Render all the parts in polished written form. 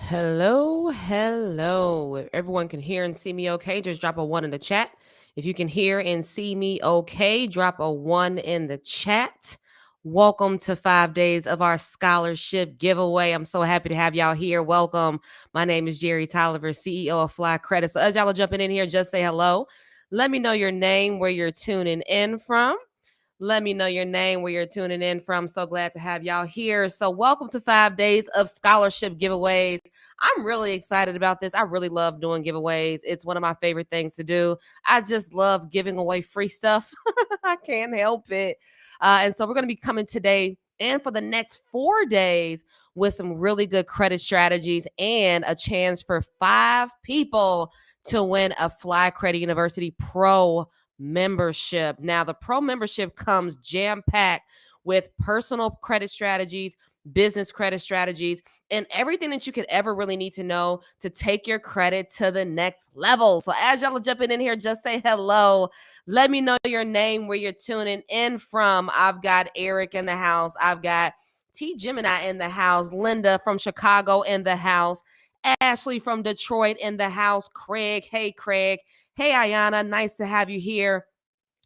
Hello. If everyone can hear and see me okay, just drop a one in the chat. If you can hear and see me okay, drop a one in the chat. Welcome to 5 days of our scholarship giveaway. I'm so happy to have y'all here. Welcome. My name is Jerry Tolliver, CEO of Fly Credit. So as y'all are jumping in here, just say hello. Let me know your name, where you're tuning in from. Let me know your name, where you're tuning in from. So glad to have y'all here. So, welcome to 5 days of scholarship giveaways. I'm really excited about this. I really love doing giveaways. It's one of my favorite things to do. I just love giving away free stuff. I can't help it. And so, we're going to be coming today and for the next 4 days with some really good credit strategies and a chance for 5 people to win a Fly Credit University Pro membership. Now, the pro membership comes jam packed with personal credit strategies, business credit strategies, and everything that you could ever really need to know to take your credit to the next level. So, as y'all are jumping in here, just say hello. Let me know your name, where you're tuning in from. I've got Eric in the house. I've got T. Gemini in the house. Linda from Chicago in the house. Ashley from Detroit in the house. Craig. Hey, Craig. Hey, Ayana, nice to have you here.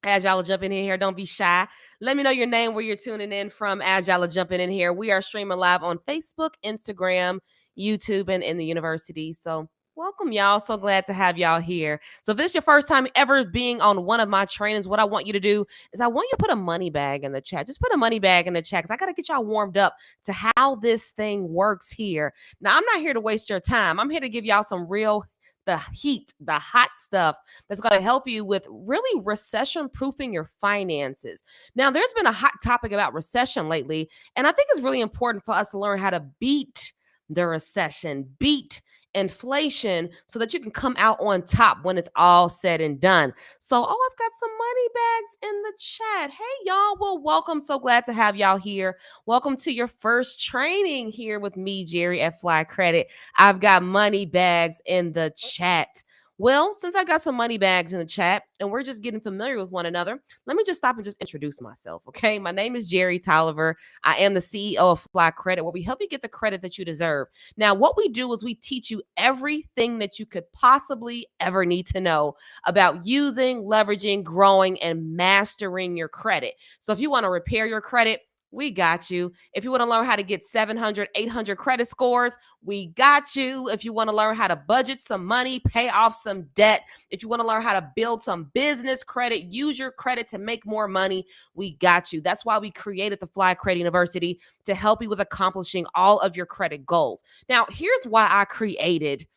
As y'all are jumping in here, don't be shy. Let me know your name, where you're tuning in from. As y'all are jumping in here, we are streaming live on Facebook, Instagram, YouTube, and in the university. So welcome, y'all. So glad to have y'all here. So if this is your first time ever being on one of my trainings, what I want you to do is I want you to put a money bag in the chat. Just put a money bag in the chat because I got to get y'all warmed up to how this thing works here. Now, I'm not here to waste your time. I'm here to give y'all some real the heat, the hot stuff that's going to help you with really recession proofing your finances. Now, there's been a hot topic about recession lately, and I think it's really important for us to learn how to beat the recession, beat inflation so that you can come out on top when it's all said and done. So, I've got some money bags in the chat. Hey, y'all. Well, welcome. So glad to have y'all here. Welcome to your first training here with me, Jerry at Fly Credit. I've got money bags in the chat. Well, since I got some money bags in the chat and we're just getting familiar with one another, let me just stop and just introduce myself, okay? My name is Jerry Tolliver. I am the CEO of Fly Credit, where we help you get the credit that you deserve. Now, what we do is we teach you everything that you could possibly ever need to know about using, leveraging, growing, and mastering your credit. So if you want to repair your credit, we got you. If you want to learn how to get 700, 800 credit scores, we got you. If you want to learn how to budget some money, pay off some debt, if you want to learn how to build some business credit, use your credit to make more money, we got you. That's why we created the Fly Credit University, to help you with accomplishing all of your credit goals. Now, here's why I created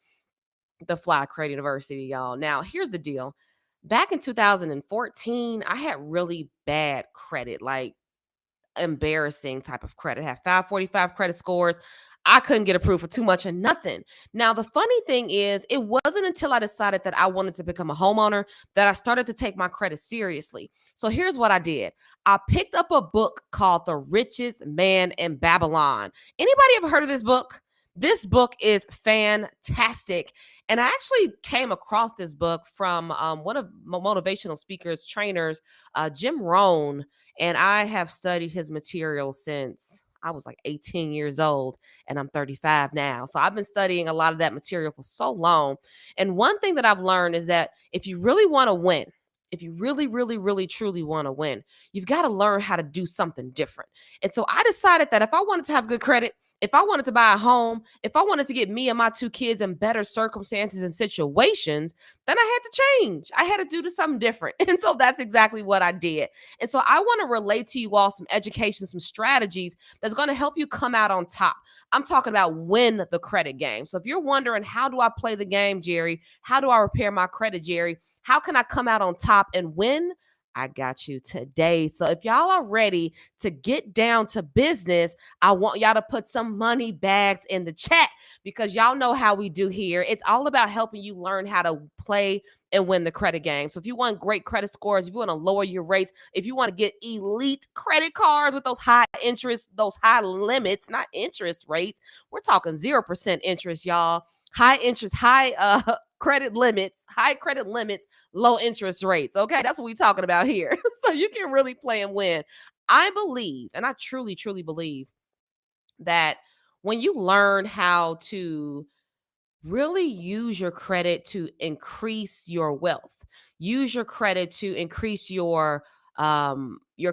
the Fly Credit University, y'all. Now, here's the deal. Back in 2014, I had really bad credit, like embarrassing type of credit. I had 545 credit scores. I couldn't get approved for too much of nothing. Now, the funny thing is, it wasn't until I decided that I wanted to become a homeowner that I started to take my credit seriously. So here's what I did. I picked up a book called The Richest Man in Babylon. Anybody ever heard of this book? This book is fantastic. And I actually came across this book from one of my motivational speakers, trainers, Jim Rohn, and I have studied his material since I was like 18 years old, and I'm 35 now. So I've been studying a lot of that material for so long. And one thing that I've learned is that if you really want to win, if you really, really, really, truly want to win, you've got to learn how to do something different. And so I decided that if I wanted to have good credit, if I wanted to buy a home, if I wanted to get me and my 2 kids in better circumstances and situations, then I had to change. I had to do something different. And so that's exactly what I did. And so I want to relate to you all some education, some strategies that's going to help you come out on top. I'm talking about win the credit game. So if you're wondering, how do I play the game, Jerry? How do I repair my credit, Jerry? How can I come out on top and win? I got you today. So if y'all are ready to get down to business, I want y'all to put some money bags in the chat, because y'all know how we do here. It's all about helping you learn how to play and win the credit game. So if you want great credit scores, if you want to lower your rates, if you want to get elite credit cards with those high interest, those high limits, not interest rates. We're talking 0% interest, y'all. High interest, high credit limits, low interest rates. Okay, that's what we're talking about here. So you can really play and win. I believe, and I truly, truly believe that when you learn how to really use your credit to increase your wealth, use your credit to increase your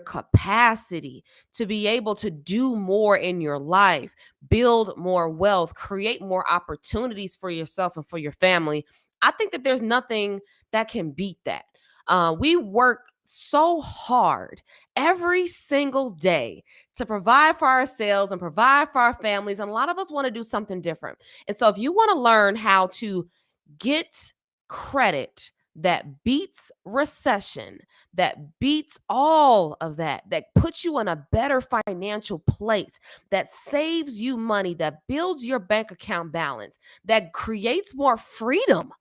capacity to be able to do more in your life, build more wealth, create more opportunities for yourself and for your family. I think that there's nothing that can beat that. We work so hard every single day to provide for ourselves and provide for our families, and a lot of us want to do something different. And so if you want to learn how to get credit that beats recession, that beats all of that, that puts you in a better financial place, that saves you money, that builds your bank account balance, that creates more freedom,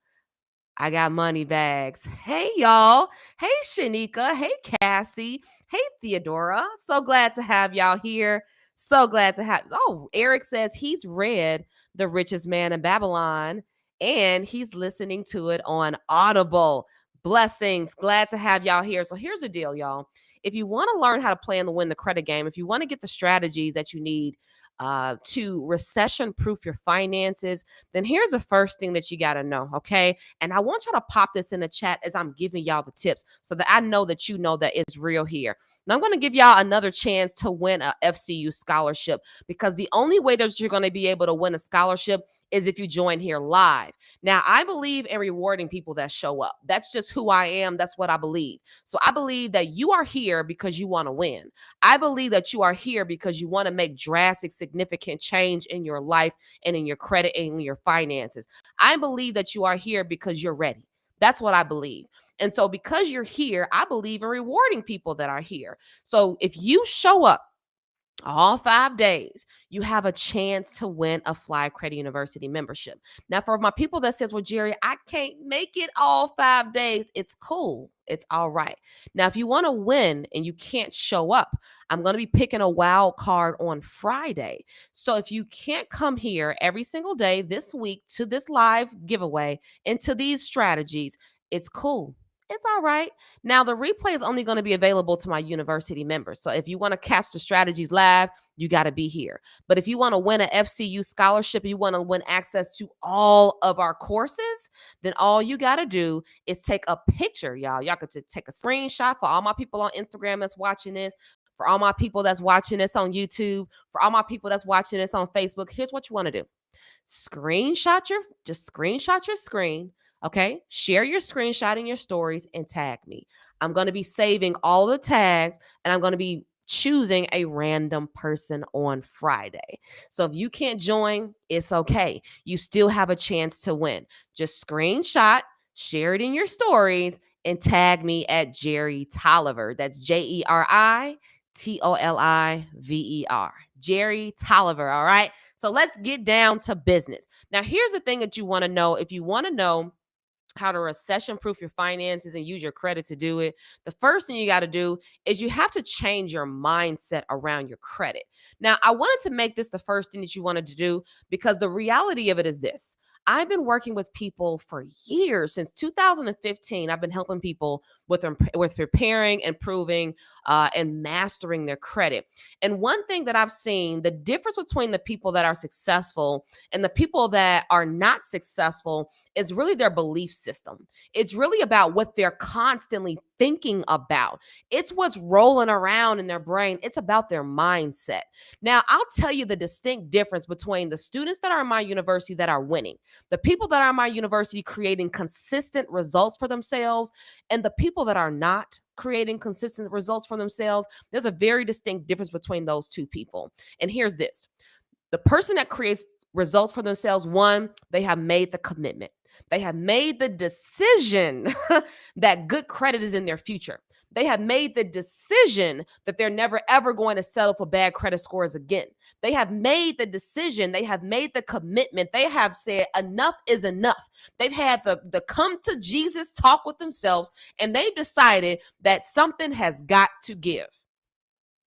I got money bags. Hey, y'all. Hey, Shanika. Hey, Cassie. Hey, Theodora. So glad to have y'all here. So glad to have. Oh, Eric says he's read The Richest Man in Babylon and he's listening to it on Audible. Blessings. Glad to have y'all here. So here's the deal, y'all. If you want to learn how to play and win the credit game, if you want to get the strategies that you need to recession proof your finances, then here's the first thing that you got to know. Okay. And I want y'all to pop this in the chat as I'm giving y'all the tips so that I know that you know that it's real here. Now, I'm going to give y'all another chance to win a FCU scholarship, because the only way that you're going to be able to win a scholarship is if you join here live. Now, I believe in rewarding people that show up. That's just who I am. That's what I believe. So I believe that you are here because you want to win. I believe that you are here because you want to make drastic, significant change in your life and in your credit and in your finances. I believe that you are here because you're ready. That's what I believe. And so because you're here, I believe in rewarding people that are here. So if you show up all 5 days, you have a chance to win a Fly Credit University membership. Now, for my people that says, well, Jerry, I can't make it all 5 days, it's cool. It's all right. Now, if you want to win and you can't show up, I'm going to be picking a wild card on Friday. So if you can't come here every single day this week to this live giveaway and to these strategies, it's cool. It's all right. Now, the replay is only going to be available to my university members. So if you want to catch the strategies live, you got to be here. But if you want to win an FCU scholarship, you want to win access to all of our courses, then all you got to do is take a picture, y'all. Y'all could just take a screenshot for all my people on Instagram that's watching this, for all my people that's watching this on YouTube, for all my people that's watching this on Facebook. Here's what you want to do. Screenshot your screen. Okay. Share your screenshot in your stories and tag me. I'm going to be saving all the tags and I'm going to be choosing a random person on Friday. So if you can't join, it's okay. You still have a chance to win. Just screenshot, share it in your stories, and tag me at Jerry Tolliver. That's JerryTolliver. Jerry Tolliver. All right. So let's get down to business. Now, here's the thing that you want to know. If you want to know how to recession proof your finances and use your credit to do it, the first thing you got to do is you have to change your mindset around your credit. Now, I wanted to make this the first thing that you wanted to do because the reality of it is this. I've been working with people for years. Since 2015, I've been helping people with preparing, improving, and mastering their credit. And one thing that I've seen, the difference between the people that are successful and the people that are not successful is really their belief system. It's really about what they're constantly thinking about. It's what's rolling around in their brain. It's about their mindset. Now, I'll tell you the distinct difference between the students that are in my university that are winning, the people that are in my university creating consistent results for themselves, and the people that are not creating consistent results for themselves. There's a very distinct difference between those two people. And here's this. The person that creates results for themselves, one, they have made the commitment. They have made the decision that good credit is in their future. They have made the decision that they're never, ever going to settle for bad credit scores again. They have made the decision. They have made the commitment. They have said enough is enough. They've had the come to Jesus talk with themselves, and they've decided that something has got to give.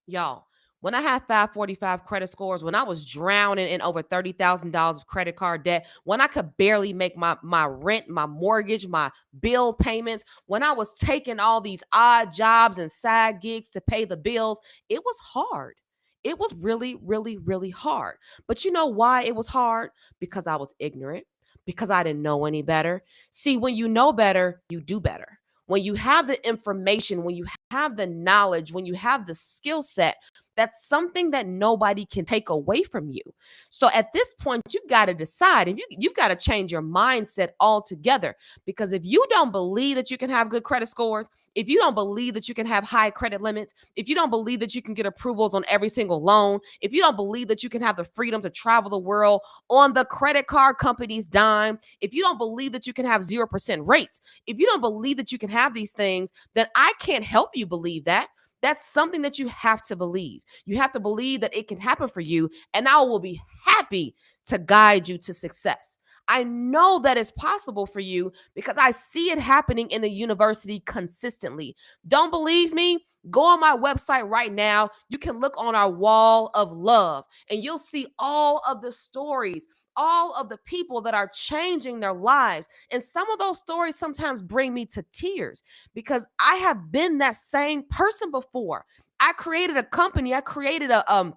Y'all, when I had 545 credit scores, when I was drowning in over $30,000 of credit card debt, when I could barely make my rent, my mortgage, my bill payments, when I was taking all these odd jobs and side gigs to pay the bills, it was hard. It was really, really, really hard. But you know why it was hard? Because I was ignorant, because I didn't know any better. See, when you know better, you do better. When you have the information, when you have the knowledge, when you have the skill set, that's something that nobody can take away from you. So at this point, you've got to decide, and you've got to change your mindset altogether. Because if you don't believe that you can have good credit scores, if you don't believe that you can have high credit limits, if you don't believe that you can get approvals on every single loan, if you don't believe that you can have the freedom to travel the world on the credit card company's dime, if you don't believe that you can have 0% rates, if you don't believe that you can have these things, then I can't help you believe that. That's something that you have to believe. You have to believe that it can happen for you, and I will be happy to guide you to success. I know that it's possible for you because I see it happening in the university consistently. Don't believe me? Go on my website right now. You can look on our wall of love and you'll see all of the stories, all of the people that are changing their lives. And some of those stories sometimes bring me to tears because I have been that same person before. I created a company, I created a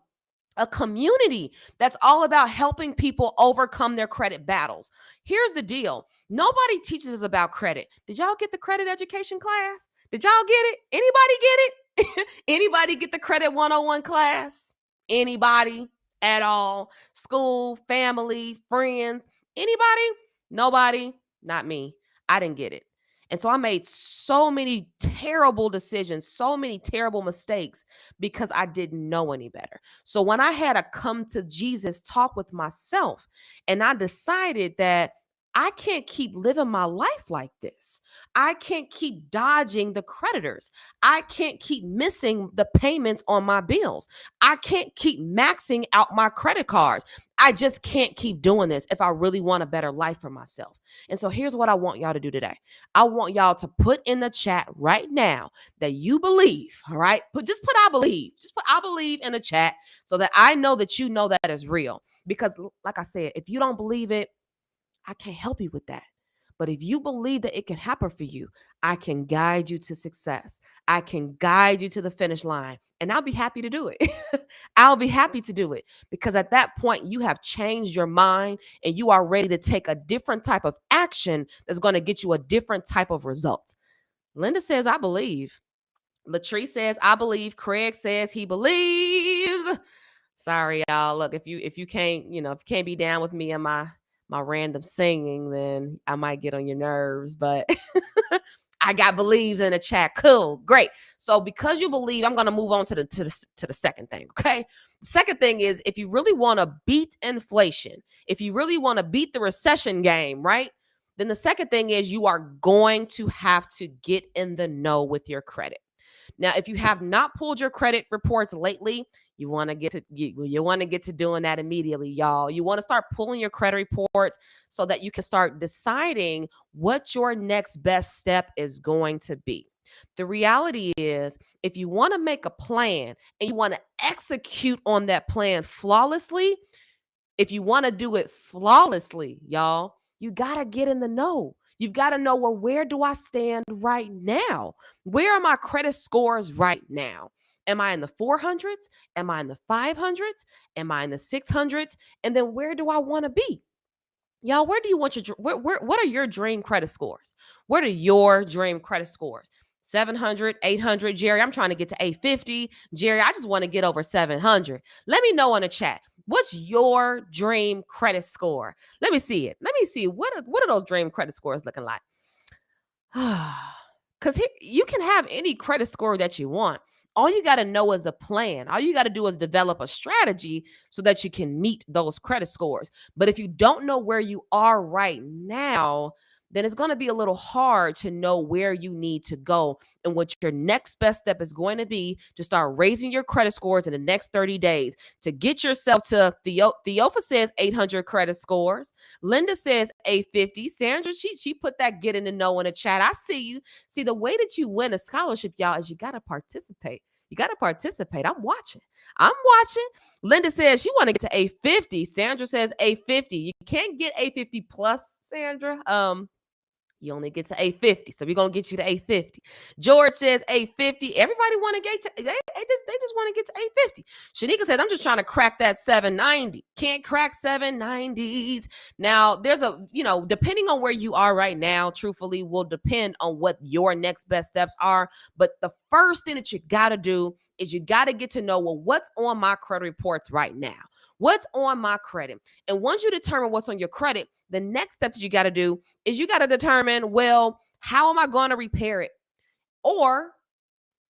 community that's all about helping people overcome their credit battles. Here's the deal. Nobody teaches us about credit. Did y'all get the credit education class? Did y'all get it? Anybody get it? Anybody get the credit 101 class? Anybody at all? School, family, friends? Anybody? Nobody? Not me. I didn't get it. And so I made so many terrible decisions, so many terrible mistakes because I didn't know any better. So when I had a come to Jesus talk with myself, and I decided that I can't keep living my life like this. I can't keep dodging the creditors. I can't keep missing the payments on my bills. I can't keep maxing out my credit cards. I just can't keep doing this if I really want a better life for myself. And so here's what I want y'all to do today. I want y'all to put in the chat right now that you believe, all right? Just put I believe. Just put I believe in the chat so that I know that you know that is real. Because like I said, if you don't believe it, I can't help you with that. But if you believe that it can happen for you, I can guide you to success. I can guide you to the finish line, and I'll be happy to do it. I'll be happy to do it because at that point, you have changed your mind and you are ready to take a different type of action that's going to get you a different type of result. Linda says, I believe. Latrice says, I believe. Craig says he believes. Sorry, y'all. Look, if you can't, if you can't be down with me and my random singing, then I might get on your nerves. But I got believes in the chat. Cool, great. So because you believe, I'm gonna move on to the second thing. Okay. The second thing is if you really want to beat inflation, if you really want to beat the recession game, right? Then the second thing is you are going to have to get in the know with your credit. Now, if you have not pulled your credit reports lately, you want to get to doing that immediately, y'all. You want to start pulling your credit reports so that you can start deciding what your next best step is going to be. The reality is, if you want to make a plan and you want to execute on that plan flawlessly, if you want to do it flawlessly, y'all, you got to get in the know. You've got to know, well, where do I stand right now? Where are my credit scores right now? Am I in the 400s? Am I in the 500s? Am I in the 600s? And then where do I want to be? Y'all, where do you want your what are your dream credit scores? What are your dream credit scores? 700, 800, Jerry, I'm trying to get to 850. Jerry, I just want to get over 700. Let me know in the chat. What's your dream credit score? Let me see it. Let me see what are those dream credit scores looking like? Because you can have any credit score that you want. All you got to know is a plan. All you got to do is develop a strategy so that you can meet those credit scores. But if you don't know where you are right now, then it's going to be a little hard to know where you need to go and what your next best step is going to be to start raising your credit scores in the next 30 days to get yourself to Theofa says 800 credit scores. Linda says 850. Sandra, she put that get in the know in the chat. I see you. See, the way that you win a scholarship, y'all, is you got to participate. You got to participate. I'm watching. Linda says she want to get to 850. Sandra says 850. You can't get 850 plus, Sandra. You only get to 850. So we're gonna get you to 850. George says 850. Everybody want to get to they just want to get to 850. Shanika says, I'm just trying to crack that 790. Can't crack 790s. Now, there's depending on where you are right now, truthfully, will depend on what your next best steps are. But the first thing that you gotta do is you gotta get to know, well, what's on my credit reports right now? What's on my credit? And once you determine what's on your credit, the next step that you got to do is you got to determine, well, how am I going to repair it? Or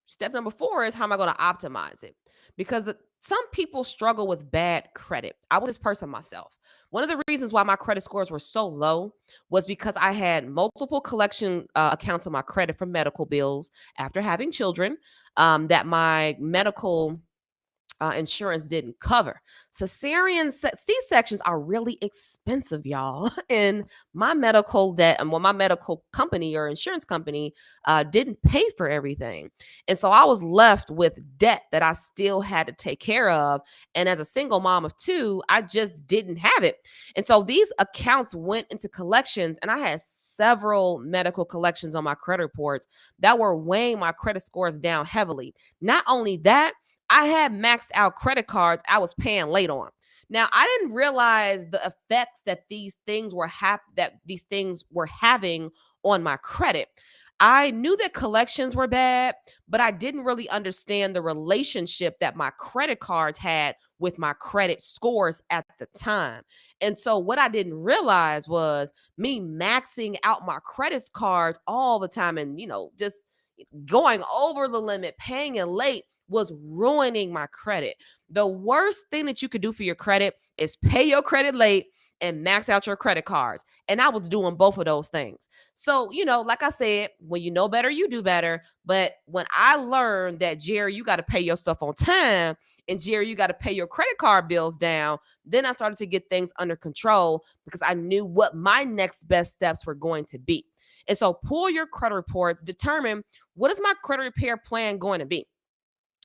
step number 4 is, how am I going to optimize it? Because some people struggle with bad credit. I was this person myself. One of the reasons why my credit scores were so low was because I had multiple collection accounts on my credit for medical bills after having children, that my medical insurance didn't cover. C-sections are really expensive, y'all. And my medical debt, and my medical company or insurance company didn't pay for everything. And so I was left with debt that I still had to take care of. And as a single mom of 2, I just didn't have it. And so these accounts went into collections, and I had several medical collections on my credit reports that were weighing my credit scores down heavily. Not only that, I had maxed out credit cards I was paying late on. Now, I didn't realize the effects that these things were having on my credit. I knew that collections were bad, but I didn't really understand the relationship that my credit cards had with my credit scores at the time. And so what I didn't realize was me maxing out my credit cards all the time, and just going over the limit, paying it late, was ruining my credit. The worst thing that you could do for your credit is pay your credit late and max out your credit cards. And I was doing both of those things. So, like I said, when you know better, you do better. But when I learned that, Jerry, you got to pay your stuff on time, and Jerry, you got to pay your credit card bills down, then I started to get things under control because I knew what my next best steps were going to be. And so pull your credit reports, determine, what is my credit repair plan going to be?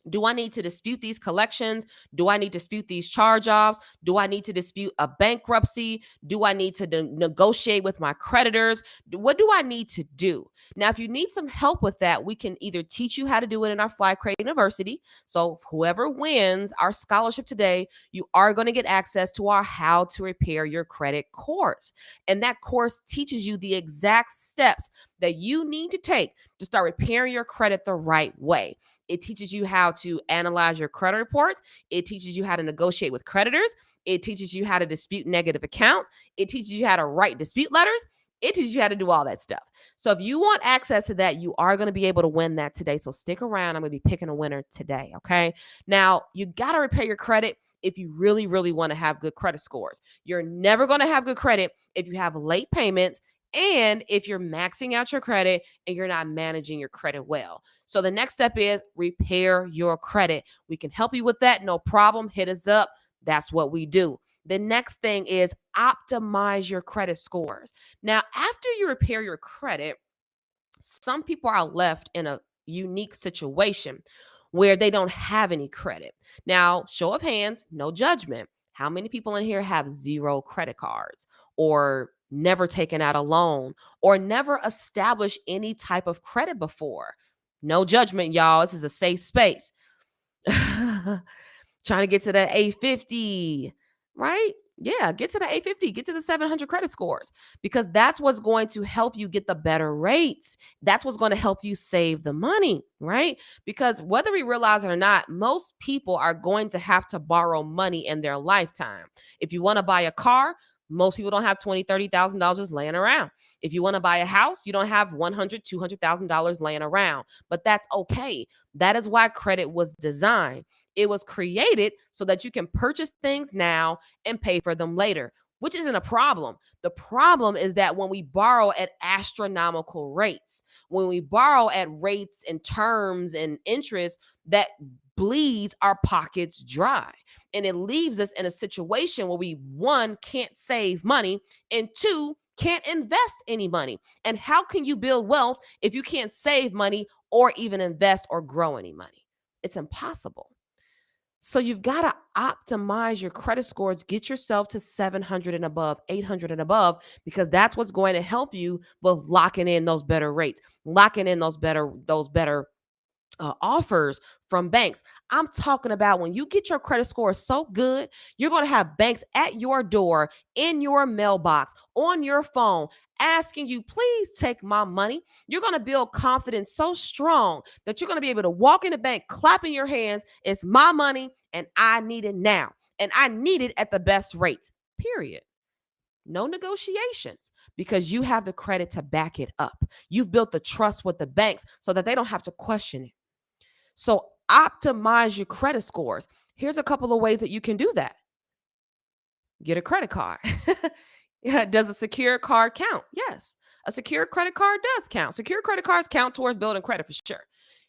Do I need to dispute these collections? Do I need to dispute these charge-offs? Do I need to dispute a bankruptcy? Do I need to negotiate with my creditors? What do I need to do? Now, if you need some help with that, we can either teach you how to do it in our Fly Crate University. So whoever wins our scholarship today, you are going to get access to our How to Repair Your Credit course. And that course teaches you the exact steps that you need to take to start repairing your credit the right way. It teaches you how to analyze your credit reports. It teaches you how to negotiate with creditors. It teaches you how to dispute negative accounts. It teaches you how to write dispute letters. It teaches you how to do all that stuff. So if you want access to that, you are going to be able to win that today. So stick around. I'm going to be picking a winner today. Okay. Now, you got to repair your credit if you really, really want to have good credit scores. You're never going to have good credit if you have late payments, and if you're maxing out your credit and you're not managing your credit well. So the next step is repair your credit. We can help you with that. No problem. Hit us up. That's what we do. The next thing is optimize your credit scores. Now, after you repair your credit, some people are left in a unique situation where they don't have any credit. Now, show of hands, no judgment. How many people in here have 0 credit cards, or never taken out a loan, or never established any type of credit before? No judgment, y'all. This is a safe space. Trying to get to that 850, right? Yeah, get to the 850, get to the 700 credit scores, because that's what's going to help you get the better rates. That's what's going to help you save the money, right? Because whether we realize it or not, most people are going to have to borrow money in their lifetime. If you want to buy a car, most people don't have $20,000, $30,000 just laying around. If you want to buy a house, you don't have $100,000, $200,000 laying around. But that's okay. That is why credit was designed. It was created so that you can purchase things now and pay for them later, which isn't a problem. The problem is that when we borrow at astronomical rates, when we borrow at rates and terms and interest that bleeds our pockets dry. And it leaves us in a situation where we, 1, can't save money, and 2, can't invest any money. And how can you build wealth if you can't save money or even invest or grow any money? It's impossible. So you've got to optimize your credit scores, get yourself to 700 and above, 800 and above, because that's what's going to help you with locking in those better rates, locking in those better offers from banks. I'm talking about when you get your credit score so good, you're going to have banks at your door, in your mailbox, on your phone, asking you, please take my money. You're going to build confidence so strong that you're going to be able to walk in the bank, clapping your hands. It's my money and I need it now. And I need it at the best rates, period. No negotiations because you have the credit to back it up. You've built the trust with the banks so that they don't have to question it. So optimize your credit scores. Here's a couple of ways that you can do that. Get a credit card. Yeah, does a secure card count? Yes. A secure credit card does count. Secure credit cards count towards building credit for sure.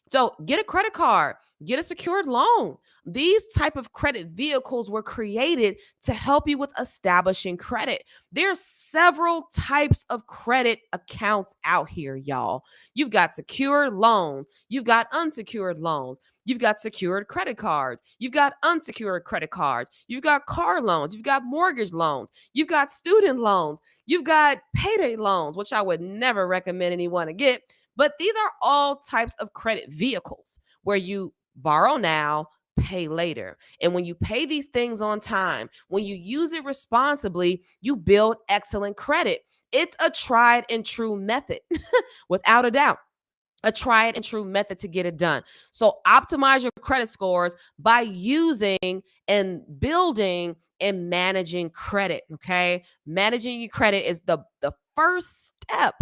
So get a credit card, get a secured loan. These type of credit vehicles were created to help you with establishing credit. There's several types of credit accounts out here, y'all. You've got secured loans, you've got unsecured loans, you've got secured credit cards, you've got unsecured credit cards, you've got car loans, you've got mortgage loans, you've got student loans, you've got payday loans, which I would never recommend anyone to get. But these are all types of credit vehicles where you borrow now, pay later. And when you pay these things on time, when you use it responsibly, you build excellent credit. It's a tried and true method, without a doubt. A tried and true method to get it done. So optimize your credit scores by using and building and managing credit. Okay. Managing your credit is the first step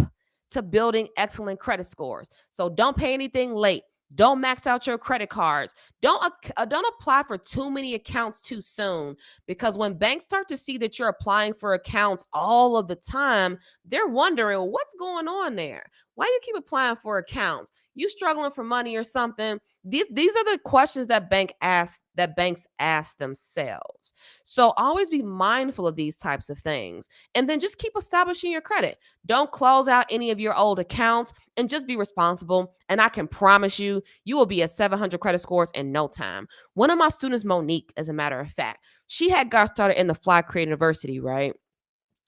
to building excellent credit scores. So don't pay anything late. Don't max out your credit cards. Don't apply for too many accounts too soon, because when banks start to see that you're applying for accounts all of the time, they're wondering what's going on there. Why you keep applying for accounts? You struggling for money or something? These are the questions that banks ask themselves. So always be mindful of these types of things, and then just keep establishing your credit. Don't close out any of your old accounts, and just be responsible. And I can promise you, you will be at 700 credit scores in no time. One of my students, Monique, as a matter of fact, she had got started in the Fly Creative University, right?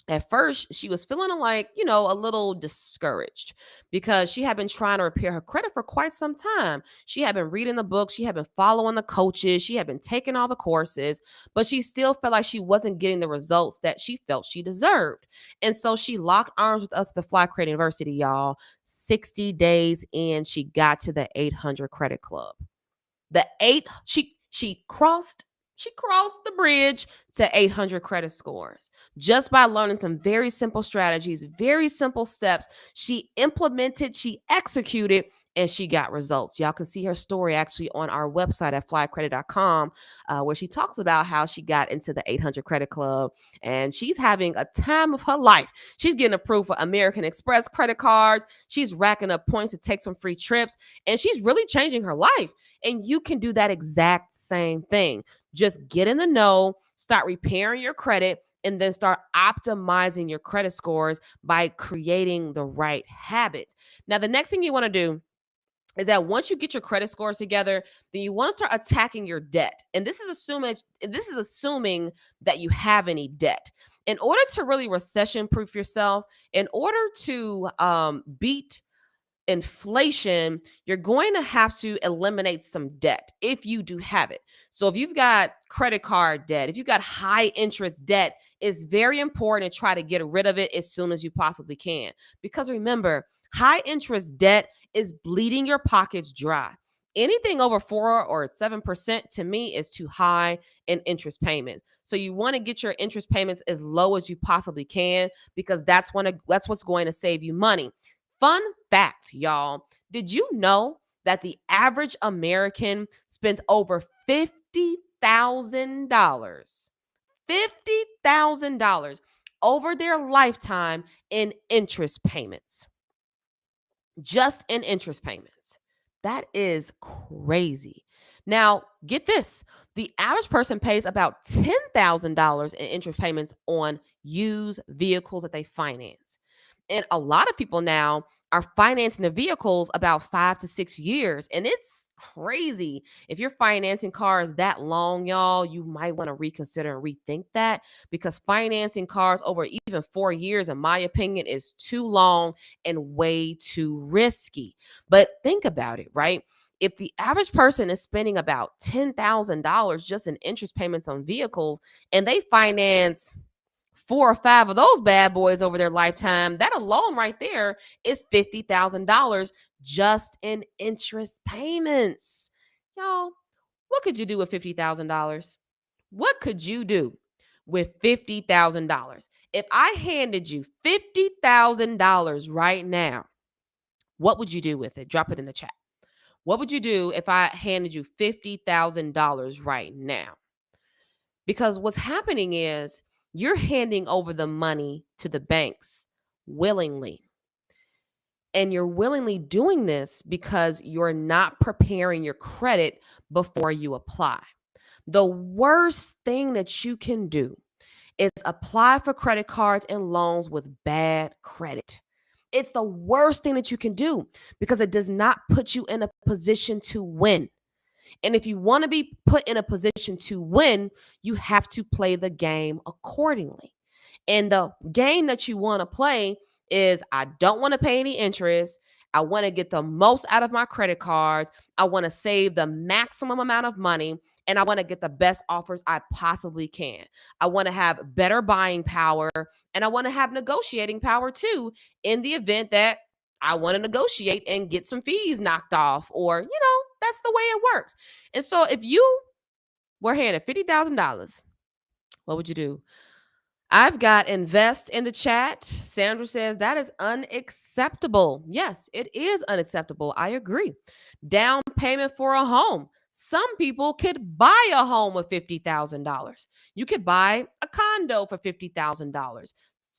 At first, she was feeling like, a little discouraged because she had been trying to repair her credit for quite some time. She had been reading the books, she had been following the coaches, she had been taking all the courses, but she still felt like she wasn't getting the results that she felt she deserved. And so she locked arms with us at the Fly Creative University, y'all. 60 days in, she got to the 800 credit club. The eight she crossed the bridge to 800 credit scores just by learning some very simple strategies, very simple steps. She implemented, she executed, and she got results. Y'all can see her story actually on our website at flycredit.com, where she talks about how she got into the 800 credit club, and she's having a time of her life. She's getting approved for American Express credit cards. She's racking up points to take some free trips, and she's really changing her life. And you can do that exact same thing. Just get in the know, start repairing your credit, and then start optimizing your credit scores by creating the right habits. Now, the next thing you want to do is that once you get your credit scores together, then you want to start attacking your debt. And this is assuming that you have any debt. In order to really recession proof yourself, in order to beat inflation, you're going to have to eliminate some debt if you do have it. So if you've got credit card debt, if you've got high interest debt, it's very important to try to get rid of it as soon as you possibly can. Because remember, high interest debt is bleeding your pockets dry. Anything over 4 or 7% to me is too high in interest payments. So you want to get your interest payments as low as you possibly can, because that's what's going to save you money. Fun fact, y'all. Did you know that the average American spends over $50,000, $50,000 over their lifetime in interest payments? Just in interest payments. That is crazy. Now, get this. The average person pays about $10,000 in interest payments on used vehicles that they finance. And a lot of people now are financing the vehicles about 5 to 6 years. And it's crazy. If you're financing cars that long, y'all, you might want to reconsider and rethink that, because financing cars over even 4 years, in my opinion, is too long and way too risky. But think about it, right? If the average person is spending about $10,000 just in interest payments on vehicles, and they finance 4 or 5 of those bad boys over their lifetime, that alone right there is $50,000 just in interest payments. Y'all, what could you do with $50,000? What could you do with $50,000? If I handed you $50,000 right now, what would you do with it? Drop it in the chat. What would you do if I handed you $50,000 right now? Because what's happening is you're handing over the money to the banks willingly. And you're willingly doing this because you're not preparing your credit before you apply. The worst thing that you can do is apply for credit cards and loans with bad credit. It's the worst thing that you can do because it does not put you in a position to win. And if you want to be put in a position to win, you have to play the game accordingly. And the game that you want to play is, I don't want to pay any interest. I want to get the most out of my credit cards. I want to save the maximum amount of money. And I want to get the best offers I possibly can. I want to have better buying power. And I want to have negotiating power too, in the event that I want to negotiate and get some fees knocked off, or, that's the way it works. And so if you were handed $50,000, what would you do? I've got invest in the chat. Sandra says that is unacceptable. Yes, it is unacceptable. I agree. Down payment for a home. Some people could buy a home with $50,000. You could buy a condo for $50,000.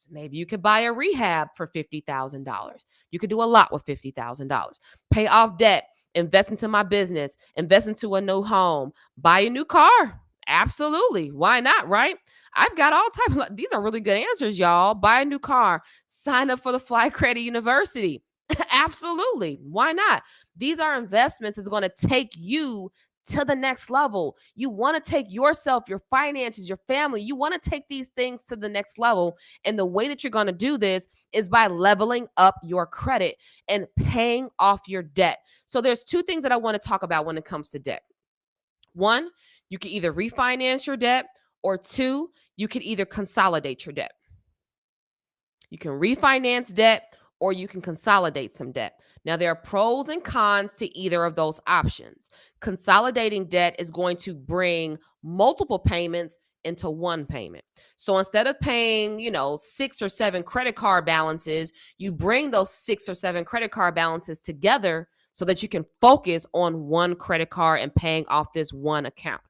Maybe you could buy a rehab for $50,000. You could do a lot with $50,000. Pay off debt, invest into my business, invest into a new home, buy a new car. Absolutely. Why not, right? I've got all types of, these are really good answers, y'all. Buy a new car, sign up for the Fly Credit University. Absolutely. Why not? These are investments that's going to take you to the next level. You want to take yourself, your finances, your family, you want to take these things to the next level. And the way that you're going to do this is by leveling up your credit and paying off your debt. So there's two things that I want to talk about when it comes to debt. One, you can either refinance your debt, or two, you can either consolidate your debt. You can refinance debt, or you can consolidate some debt. Now, there are pros and cons to either of those options. Consolidating debt is going to bring multiple payments into one payment. So instead of paying, 6 or 7 credit card balances, you bring those 6 or 7 credit card balances together so that you can focus on one credit card and paying off this one account.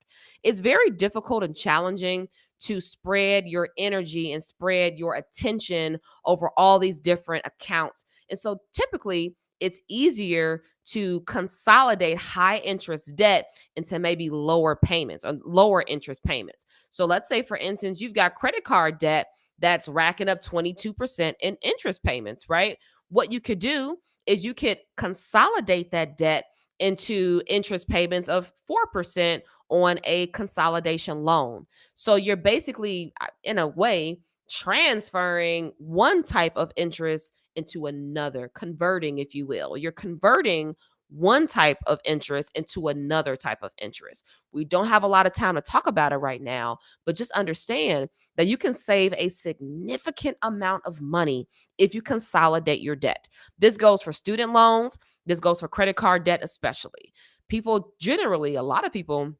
It's very difficult and challenging to spread your energy and spread your attention over all these different accounts. And so typically it's easier to consolidate high interest debt into maybe lower payments or lower interest payments. So let's say, for instance, you've got credit card debt that's racking up 22% in interest payments, right? What you could do is you could consolidate that debt into interest payments of 4% on a consolidation loan. So you're basically, in a way, transferring one type of interest into another, converting, if you will. You're converting one type of interest into another type of interest. We don't have a lot of time to talk about it right now, but just understand that you can save a significant amount of money if you consolidate your debt. This goes for student loans. This goes for credit card debt, especially. People generally, a lot of people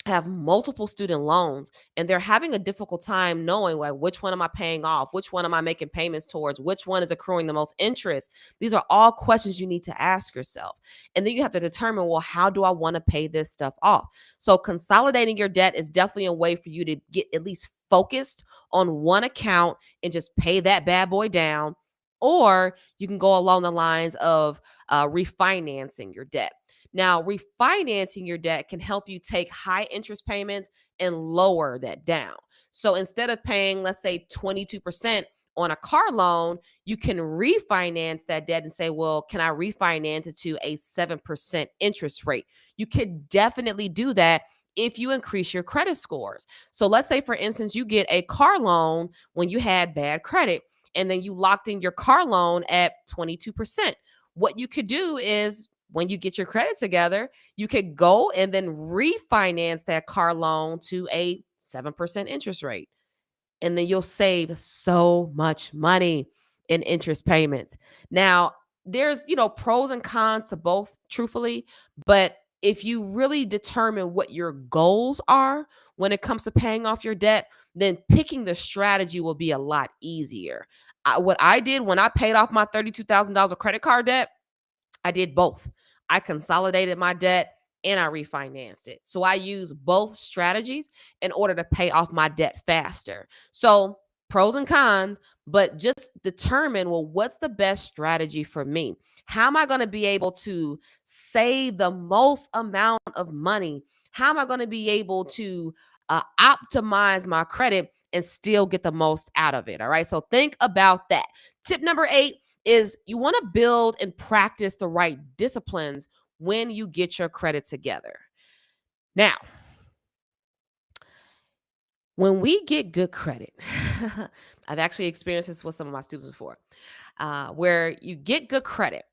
have multiple student loans, and they're having a difficult time knowing, like, which one am I paying off? Which one am I making payments towards? Which one is accruing the most interest? These are all questions you need to ask yourself. And then you have to determine, well, how do I want to pay this stuff off? So consolidating your debt is definitely a way for you to get at least focused on one account and just pay that bad boy down. Or you can go along the lines of refinancing your debt. Now, refinancing your debt can help you take high interest payments and lower that down. So instead of paying, let's say, 22% On a car loan, you can refinance that debt and say, well, can I refinance it to a 7% interest rate? You can definitely do that if you increase your credit scores. So let's say, for instance, you get a car loan when you had bad credit, and then you locked in your car loan at 22%. What you could do is, when you get your credit together, you could go and then refinance that car loan to a 7% interest rate. And then you'll save so much money in interest payments. Now, there's, pros and cons to both, truthfully, but if you really determine what your goals are when it comes to paying off your debt, then picking the strategy will be a lot easier. What I did when I paid off my $32,000 of credit card debt, I did both. I consolidated my debt and I refinanced it. So I use both strategies in order to pay off my debt faster. So, pros and cons, but just determine, well, what's the best strategy for me? How am I going to be able to save the most amount of money? How am I going to be able to optimize my credit and still get the most out of it? All right. So think about that. Tip number 8 is, you want to build and practice the right disciplines when you get your credit together. Now, when we get good credit, I've actually experienced this with some of my students before, where you get good credit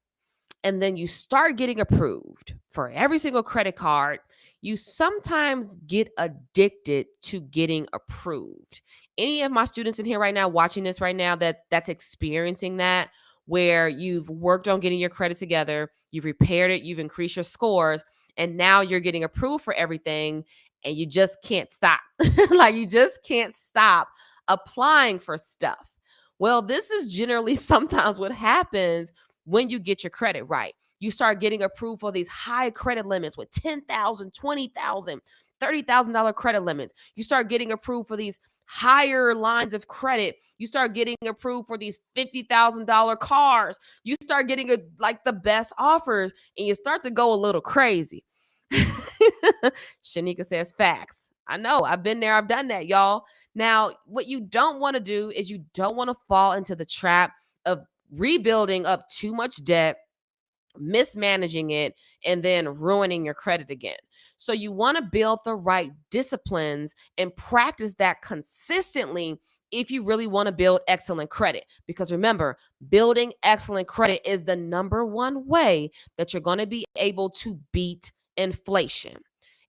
and then you start getting approved for every single credit card, you sometimes get addicted to getting approved. Any of my students in here right now, watching this right now, that's experiencing that, where you've worked on getting your credit together, you've repaired it, you've increased your scores, and now you're getting approved for everything, and you just can't stop. Like, you just can't stop applying for stuff. Well, this is generally sometimes what happens when you get your credit right. You start getting approved for these high credit limits with $10,000, $20,000, $30,000 credit limits. You start getting approved for these higher lines of credit. You start getting approved for these $50,000 cars. You start getting like the best offers, and you start to go a little crazy. Shanika says facts. I know. I've been there. I've done that, y'all. Now, what you don't want to do is, you don't want to fall into the trap of rebuilding up too much debt, mismanaging it, and then ruining your credit again. So you want to build the right disciplines and practice that consistently if you really want to build excellent credit. Because remember, building excellent credit is the number one way that you're going to be able to beat inflation.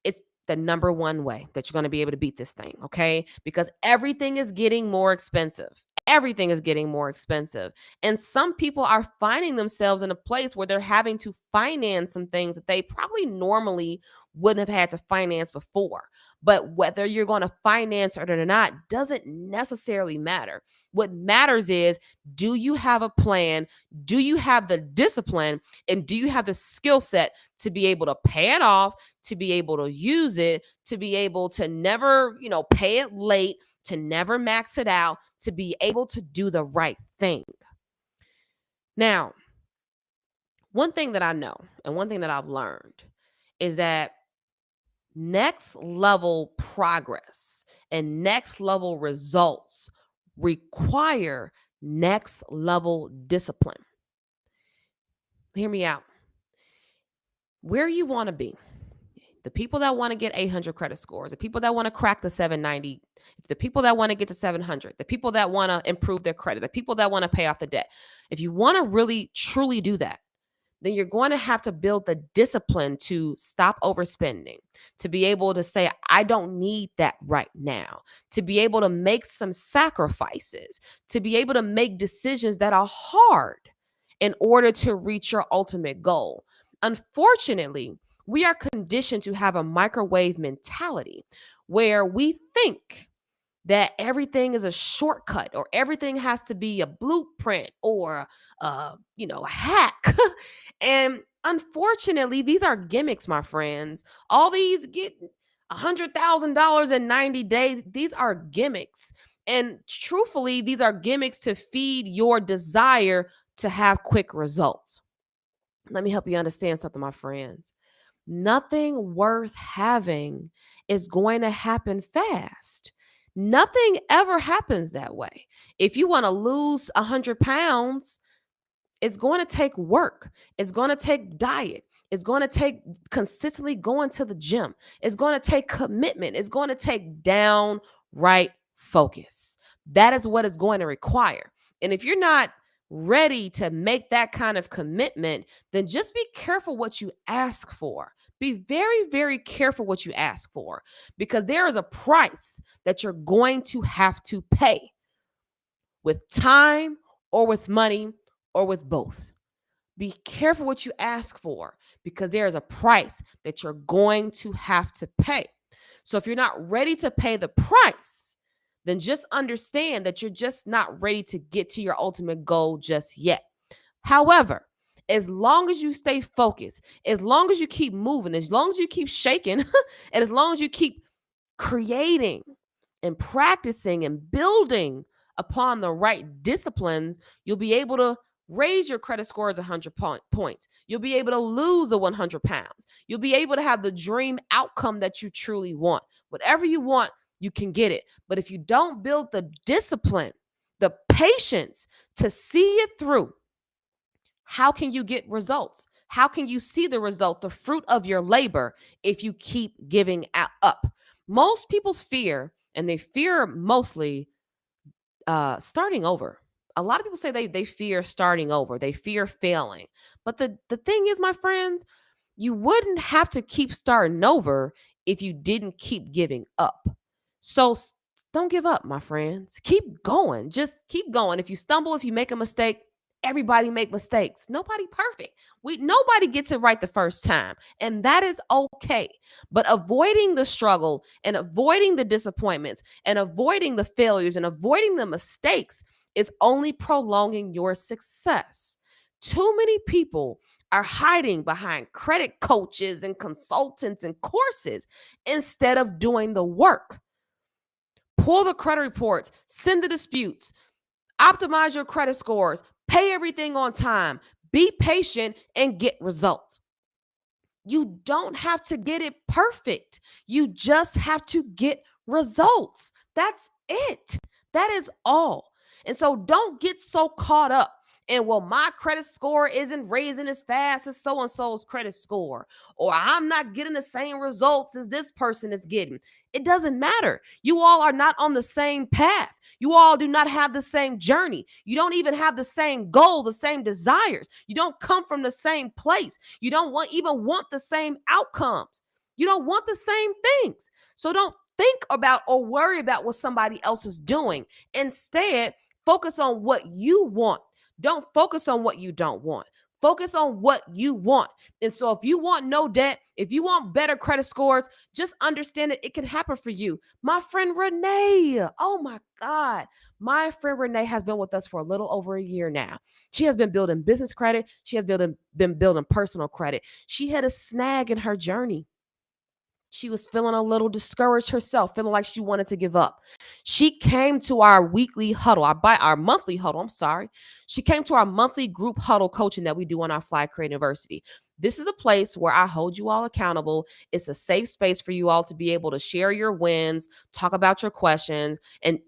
It's the number one way that you're going to be able to beat this thing, okay? Because everything is getting more expensive. Everything is getting more expensive. And some people are finding themselves in a place where they're having to finance some things that they probably normally wouldn't have had to finance before. But whether you're going to finance it or not doesn't necessarily matter. What matters is, do you have a plan? Do you have the discipline? And do you have the skill set to be able to pay it off, to be able to use it, to be able to never, pay it late, to never max it out, to be able to do the right thing? Now, one thing that I know and one thing that I've learned is that next level progress and next level results require next level discipline. Hear me out. Where you want to be, the people that want to get 800 credit scores, the people that want to crack the 790, the people that want to get to 700, the people that want to improve their credit, the people that want to pay off the debt, if you want to really truly do that, then you're going to have to build the discipline to stop overspending, to be able to say, I don't need that right now, to be able to make some sacrifices, to be able to make decisions that are hard in order to reach your ultimate goal. Unfortunately, we are conditioned to have a microwave mentality where we think that everything is a shortcut, or everything has to be a blueprint, or a hack. And unfortunately, these are gimmicks, my friends. All these get $100,000 in 90 days. These are gimmicks. And truthfully, these are gimmicks to feed your desire to have quick results. Let me help you understand something, my friends. Nothing worth having is going to happen fast. Nothing ever happens that way. If you want to lose 100 pounds, it's going to take work. It's going to take diet. It's going to take consistently going to the gym. It's going to take commitment. It's going to take downright focus. That is what it's going to require. And if you're not ready to make that kind of commitment, then just be careful what you ask for. Be very, very careful what you ask for, because there is a price that you're going to have to pay with time or with money or with both. Be careful what you ask for, because there is a price that you're going to have to pay. So if you're not ready to pay the price, then just understand that you're just not ready to get to your ultimate goal just yet. However, as long as you stay focused, as long as you keep moving, as long as you keep shaking, and as long as you keep creating and practicing and building upon the right disciplines, you'll be able to raise your credit score as 100 points. You'll be able to lose the 100 pounds. You'll be able to have the dream outcome that you truly want. Whatever you want, you can get it. But if you don't build the discipline, the patience to see it through, how can you get results? How can you see the results, the fruit of your labor, if you keep giving up? Most people's fear, and they fear mostly starting over. A lot of people say they fear starting over. They fear failing. But the thing is, my friends, you wouldn't have to keep starting over if you didn't keep giving up. So don't give up, my friends. Keep going. Just keep going. If you stumble, if you make a mistake, everybody make mistakes. Nobody perfect. Nobody gets it right the first time, and that is okay. But avoiding the struggle and avoiding the disappointments and avoiding the failures and avoiding the mistakes is only prolonging your success. Too many people are hiding behind credit coaches and consultants and courses instead of doing the work. Pull the credit reports, send the disputes, optimize your credit scores, pay everything on time, be patient, and get results. You don't have to get it perfect. You just have to get results. That's it. That is all. And so don't get so caught up in, well, my credit score isn't raising as fast as so and so's credit score, or I'm not getting the same results as this person is getting. It doesn't matter. You all are not on the same path. You all do not have the same journey. You don't even have the same goals, the same desires. You don't come from the same place. You don't even want the same outcomes. You don't want the same things. So don't think about or worry about what somebody else is doing. Instead, focus on what you want. Don't focus on what you don't want. Focus on what you want. And so if you want no debt, if you want better credit scores, just understand that it can happen for you. My friend Renee, oh my God. My friend Renee has been with us for a little over a year now. She has been building business credit. She has been building personal credit. She had a snag in her journey. She was feeling a little discouraged herself, feeling like she wanted to give up. She came to our weekly huddle, our monthly huddle. I'm sorry. She came to our monthly group huddle coaching that we do on our Fly Create University. This is a place where I hold you all accountable. It's a safe space for you all to be able to share your wins, talk about your questions, and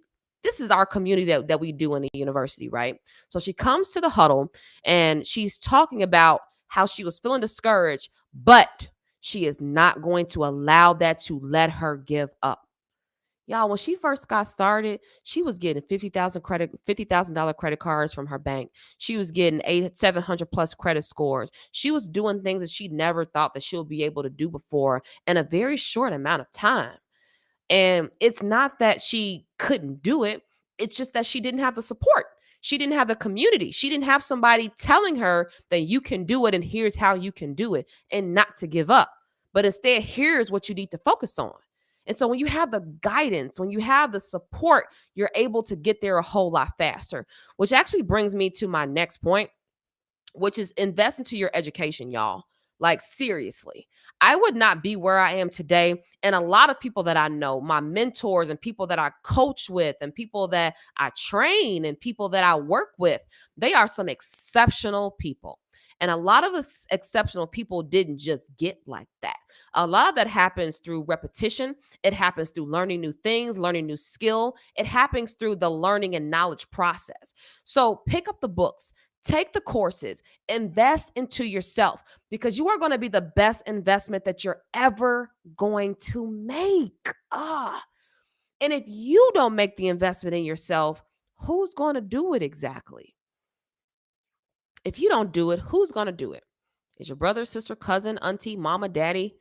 this is our community that we do in the university, right? So she comes to the huddle and she's talking about how she was feeling discouraged, but she is not going to allow that to let her give up. Y'all, when she first got started, she was getting $50,000 credit cards from her bank. She was getting 700 plus credit scores. She was doing things that she never thought that she'll be able to do before in a very short amount of time. And it's not that she couldn't do it. It's just that she didn't have the support. She didn't have the community. She didn't have somebody telling her that you can do it and here's how you can do it, and not to give up. But instead, here's what you need to focus on. And so when you have the guidance, when you have the support, you're able to get there a whole lot faster, which actually brings me to my next point, which is invest into your education, y'all. Like, seriously, I would not be where I am today. And a lot of people that I know, my mentors and people that I coach with and people that I train and people that I work with, they are some exceptional people. And a lot of the exceptional people didn't just get like that. A lot of that happens through repetition. It happens through learning new things, learning new skill. It happens through the learning and knowledge process. So pick up the books, take the courses, invest into yourself because you are going to be the best investment that you're ever going to make. And if you don't make the investment in yourself, who's going to do it exactly? If you don't do it, who's going to do it? Is your brother, sister, cousin, auntie, mama, daddy,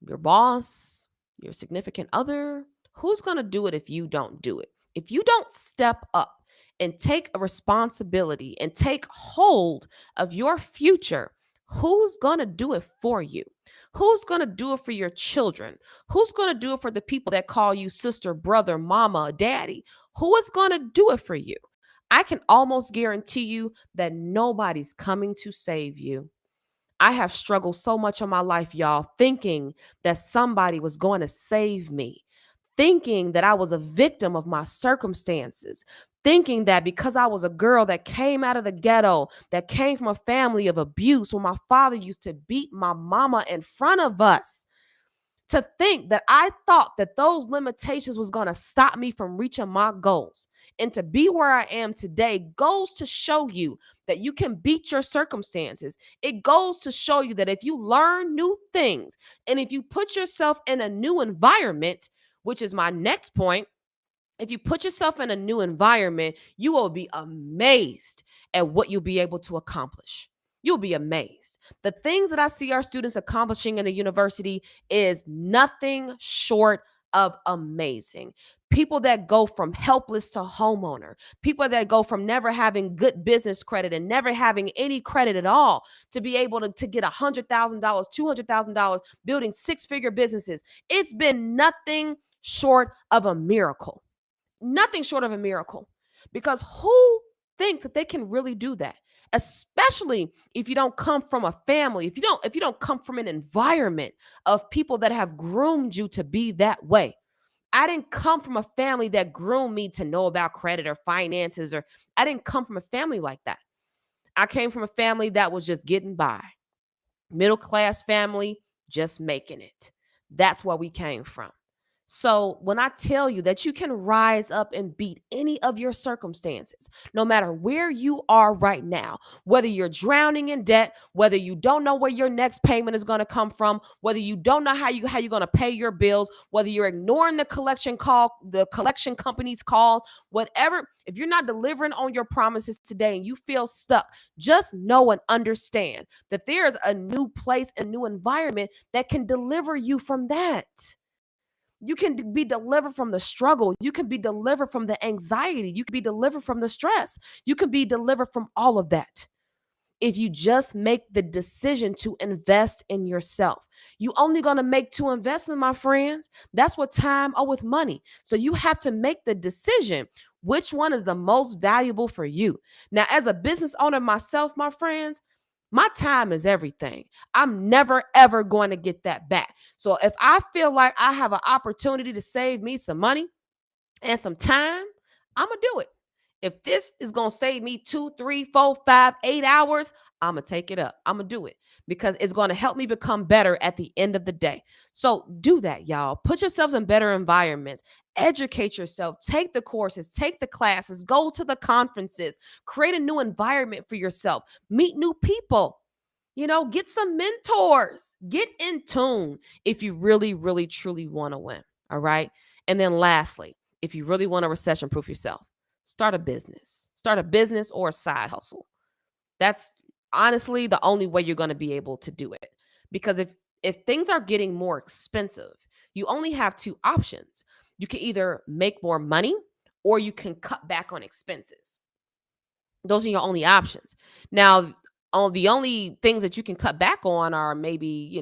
your boss, your significant other? Who's going to do it if you don't do it? If you don't step up and take a responsibility and take hold of your future, who's going to do it for you? Who's going to do it for your children? Who's going to do it for the people that call you sister, brother, mama, daddy? Who is going to do it for you? I can almost guarantee you that nobody's coming to save you. I have struggled so much in my life, y'all, thinking that somebody was going to save me, thinking that I was a victim of my circumstances, thinking that because I was a girl that came out of the ghetto, that came from a family of abuse where my father used to beat my mama in front of us, to think that I thought that those limitations was going to stop me from reaching my goals. And to be where I am today goes to show you that you can beat your circumstances. It goes to show you that if you learn new things and if you put yourself in a new environment, which is my next point, if you put yourself in a new environment, you will be amazed at what you'll be able to accomplish. You'll be amazed. The things that I see our students accomplishing in the university is nothing short of amazing. People that go from helpless to homeowner, people that go from never having good business credit and never having any credit at all to be able to get $100,000, $200,000, building six-figure businesses. It's been nothing short of a miracle. Nothing short of a miracle. Because who thinks that they can really do that? Especially if you don't come from a family, if you don't come from an environment of people that have groomed you to be that way. I didn't come from a family that groomed me to know about credit or finances, or I didn't come from a family like that. I came from a family that was just getting by. Middle class family, just making it. That's where we came from. So when I tell you that you can rise up and beat any of your circumstances, no matter where you are right now, whether you're drowning in debt, whether you don't know where your next payment is going to come from, whether you don't know how you're going to pay your bills, whether you're ignoring the collection company's call, whatever, if you're not delivering on your promises today and you feel stuck, just know and understand that there is a new place, a new environment that can deliver you from that. You can be delivered from the struggle. You can be delivered from the anxiety. You can be delivered from the stress. You can be delivered from all of that if you just make the decision to invest in yourself. You only going to make two investments, my friends. That's what time or with money. So you have to make the decision which one is the most valuable for you. Now, as a business owner myself, my friends, my time is everything. I'm never, ever going to get that back. So if I feel like I have an opportunity to save me some money and some time, I'm going to do it. If this is going to save me 2, 3, 4, 5, 8 hours, I'm going to take it up. I'm going to do it because it's going to help me become better at the end of the day. So do that, y'all. Put yourselves in better environments. Educate yourself. Take the courses. Take the classes. Go to the conferences. Create a new environment for yourself. Meet new people. Get some mentors. Get in tune if you really, really, truly want to win. All right. And then lastly, if you really want to recession proof yourself, start a business. Start a business or a side hustle. That's honestly the only way you're going to be able to do it. Because if things are getting more expensive, you only have two options. You can either make more money or you can cut back on expenses. Those are your only options. Now, the only things that you can cut back on are maybe,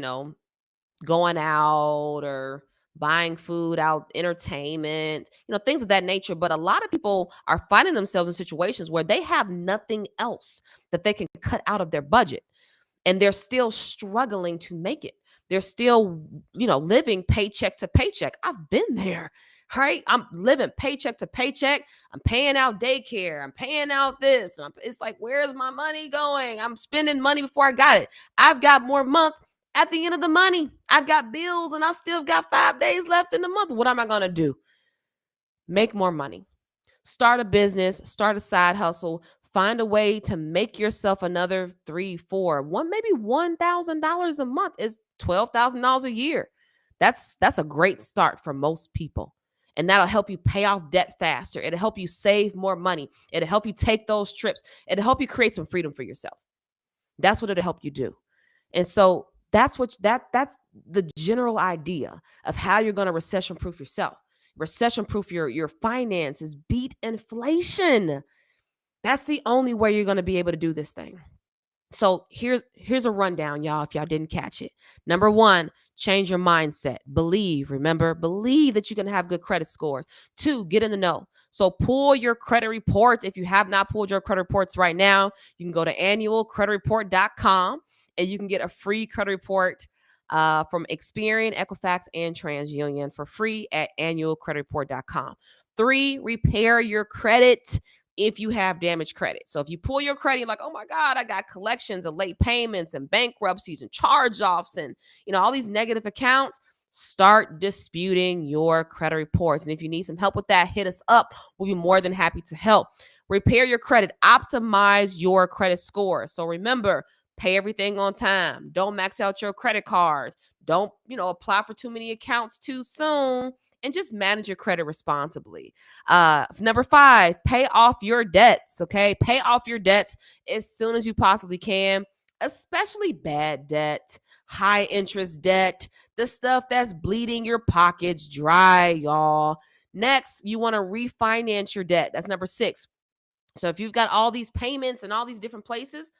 going out or buying food out, entertainment, things of that nature. But a lot of people are finding themselves in situations where they have nothing else that they can cut out of their budget. And they're still struggling to make it. They're still, living paycheck to paycheck. I've been there. right? I'm living paycheck to paycheck. I'm paying out daycare. I'm paying out this. It's like, where's my money going? I'm spending money before I got it. I've got more month at the end of the money. I've got bills and I still got 5 days left in the month. What am I going to do? Make more money. Start a business, start a side hustle, find a way to make yourself another three, four, one, maybe $1,000 a month is $12,000 a year. That's a great start for most people. And that'll help you pay off debt faster. It'll help you save more money. It'll help you take those trips. It'll help you create some freedom for yourself. That's what it'll help you do. And so that's the general idea of how you're going to recession proof yourself. Recession proof your finances, beat inflation. That's the only way you're going to be able to do this thing. So here's a rundown, y'all, if y'all didn't catch it. Number 1, change your mindset. Believe that you can have good credit scores. 2, get in the know. So pull your credit reports. If you have not pulled your credit reports right now, you can go to annualcreditreport.com and you can get a free credit report from Experian, Equifax, and TransUnion for free at annualcreditreport.com. 3, repair your credit if you have damaged credit. So if you pull your credit, you're like, oh my God, I got collections and late payments and bankruptcies and charge-offs and all these negative accounts, start disputing your credit reports. And if you need some help with that, hit us up. We'll be more than happy to help. Repair your credit, optimize your credit score. So remember, pay everything on time. Don't max out your credit cards. Don't, apply for too many accounts too soon. And just manage your credit responsibly. Number 5, pay off your debts, okay? Pay off your debts as soon as you possibly can, especially bad debt, high interest debt, the stuff that's bleeding your pockets dry, y'all. Next, you want to refinance your debt. That's number 6. So if you've got all these payments in all these different places,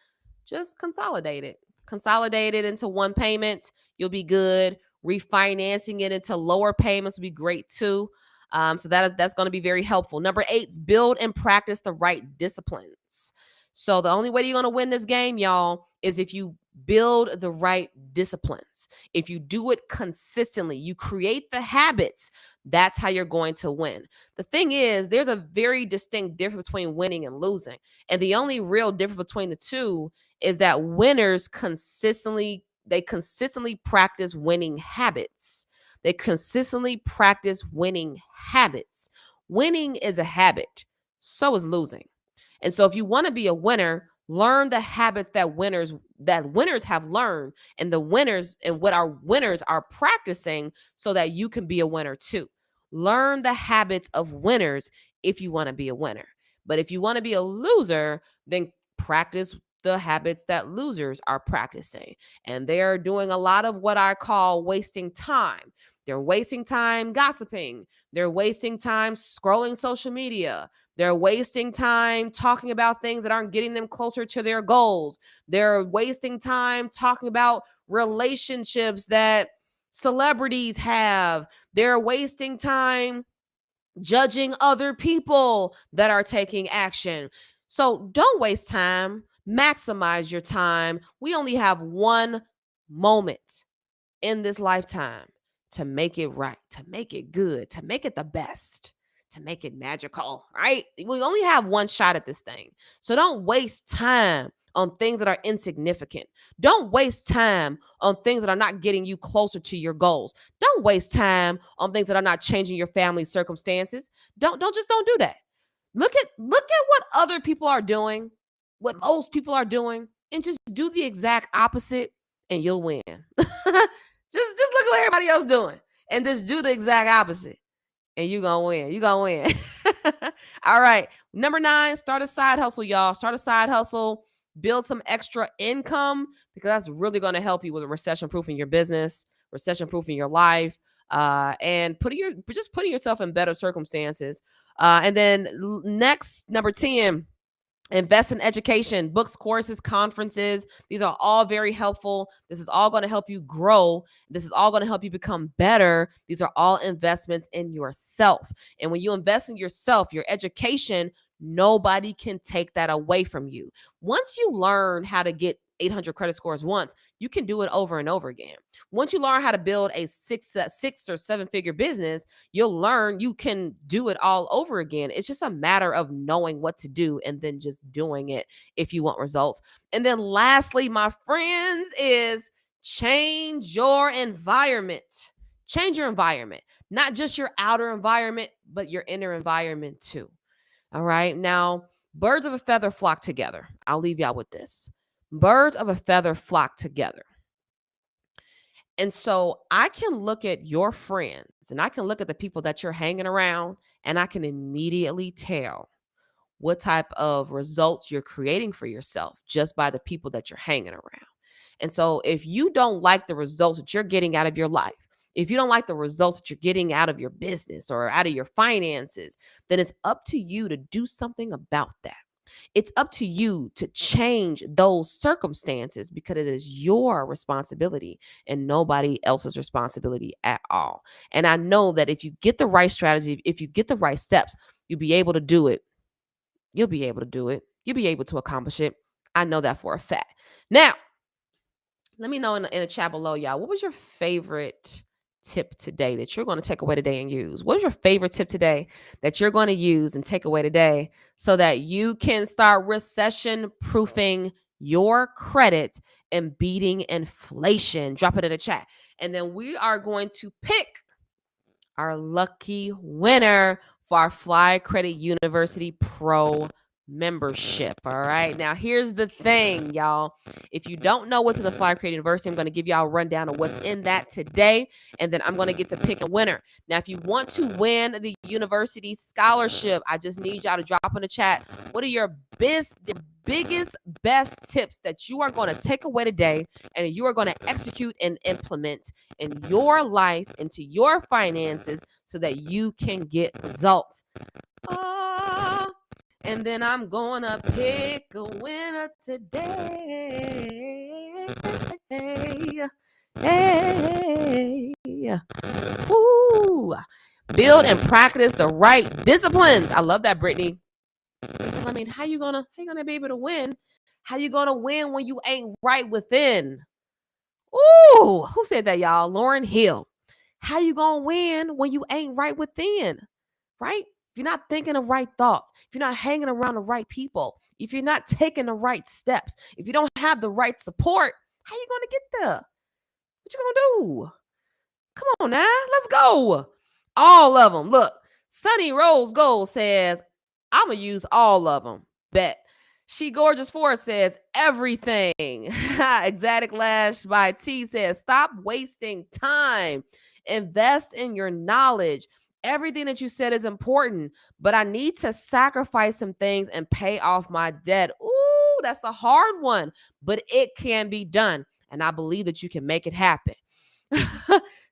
just consolidate it. Consolidate it into one payment. You'll be good. Refinancing it into lower payments would be great too. So that's going to be very helpful. Number 8, build and practice the right disciplines. So the only way you're going to win this game, y'all, is if you build the right disciplines. If you do it consistently, you create the habits, that's how you're going to win. The thing is, there's a very distinct difference between winning and losing. And the only real difference between the two is that winners consistently practice winning habits. They consistently practice winning habits. Winning is a habit. So is losing. And so if you want to be a winner, learn the habits that winners have learned and the winners and what our winners are practicing so that you can be a winner too. Learn the habits of winners if you want to be a winner. But if you want to be a loser, then practice the habits that losers are practicing. And they're doing a lot of what I call wasting time. They're wasting time gossiping. They're wasting time scrolling social media. They're wasting time talking about things that aren't getting them closer to their goals. They're wasting time talking about relationships that celebrities have. They're wasting time judging other people that are taking action. So don't waste time. Maximize your time. We only have one moment in this lifetime to make it right, to make it good, to make it the best, to make it magical, right? We only have one shot at this thing. So don't waste time on things that are insignificant. Don't waste time on things that are not getting you closer to your goals. Don't waste time on things that are not changing your family circumstances. Don't do that. Look at what other people are doing, what most people are doing, and just do the exact opposite and you'll win. just look at what everybody else doing and just do the exact opposite and you're going to win. You're going to win. All right. Number 9, start a side hustle, y'all. Start a side hustle. Build some extra income because that's really going to help you with recession-proofing your business, recession-proofing your life, and putting yourself in better circumstances. And then next, number 10, invest in education, books, courses, conferences. These are all very helpful. This is all going to help you grow. This is all going to help you become better. These are all investments in yourself. And when you invest in yourself, your education, nobody can take that away from you. Once you learn how to get 800 credit scores once, you can do it over and over again. Once you learn how to build a six or seven figure business, you'll learn you can do it all over again. It's just a matter of knowing what to do and then just doing it if you want results. And then lastly, my friends, is change your environment. Change your environment, not just your outer environment, but your inner environment too. All right. Now, birds of a feather flock together. I'll leave y'all with this. Birds of a feather flock together. And so I can look at your friends and I can look at the people that you're hanging around, and I can immediately tell what type of results you're creating for yourself just by the people that you're hanging around. And so if you don't like the results that you're getting out of your life, if you don't like the results that you're getting out of your business or out of your finances, then it's up to you to do something about that. It's up to you to change those circumstances, because it is your responsibility and nobody else's responsibility at all. And I know that if you get the right strategy, if you get the right steps, you'll be able to do it. You'll be able to do it. You'll be able to accomplish it. I know that for a fact. Now, let me know in the chat below, y'all. What was your favorite tip today that you're going to take away today and use? What is your favorite tip today that you're going to use and take away today so that you can start recession proofing your credit and beating inflation? Drop it in the chat. And then we are going to pick our lucky winner for our Fly Credit University Pro membership. All right. Now, here's the thing, y'all. If you don't know what's in the Fly Credit University, I'm going to give y'all a rundown of what's in that today. And then I'm going to get to pick a winner. Now, if you want to win the university scholarship, I just need y'all to drop in the chat. What are your biggest, best tips that you are going to take away today and you are going to execute and implement in your life, into your finances, so that you can get results? And then I'm going to pick a winner today. Hey. Ooh. Build and practice the right disciplines. I love that, Brittany. Because I mean, how you gonna be able to win? How you gonna win when you ain't right within? Ooh, who said that, y'all? Lauren Hill. How you gonna win when you ain't right within? Right? If you're not thinking the right thoughts, if you're not hanging around the right people, if you're not taking the right steps, if you don't have the right support, how you gonna get there? What you gonna do? Come on now, let's go. All of them. Look, Sunny Rose Gold says, I'm going to use all of them. Bet. She Gorgeous Forest says, everything. Exotic Lash by T says, stop wasting time. Invest in your knowledge. Everything that you said is important, but I need to sacrifice some things and pay off my debt. Ooh, that's a hard one, but it can be done. And I believe that you can make it happen.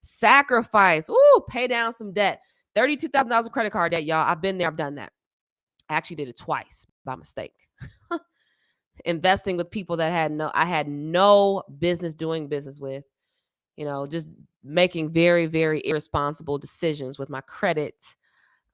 Sacrifice. Ooh, pay down some debt. $32,000 of credit card debt, y'all. I've been there. I've done that. I actually did it twice by mistake. Investing with people that I had no business doing business with. Just making very, very irresponsible decisions with my credit.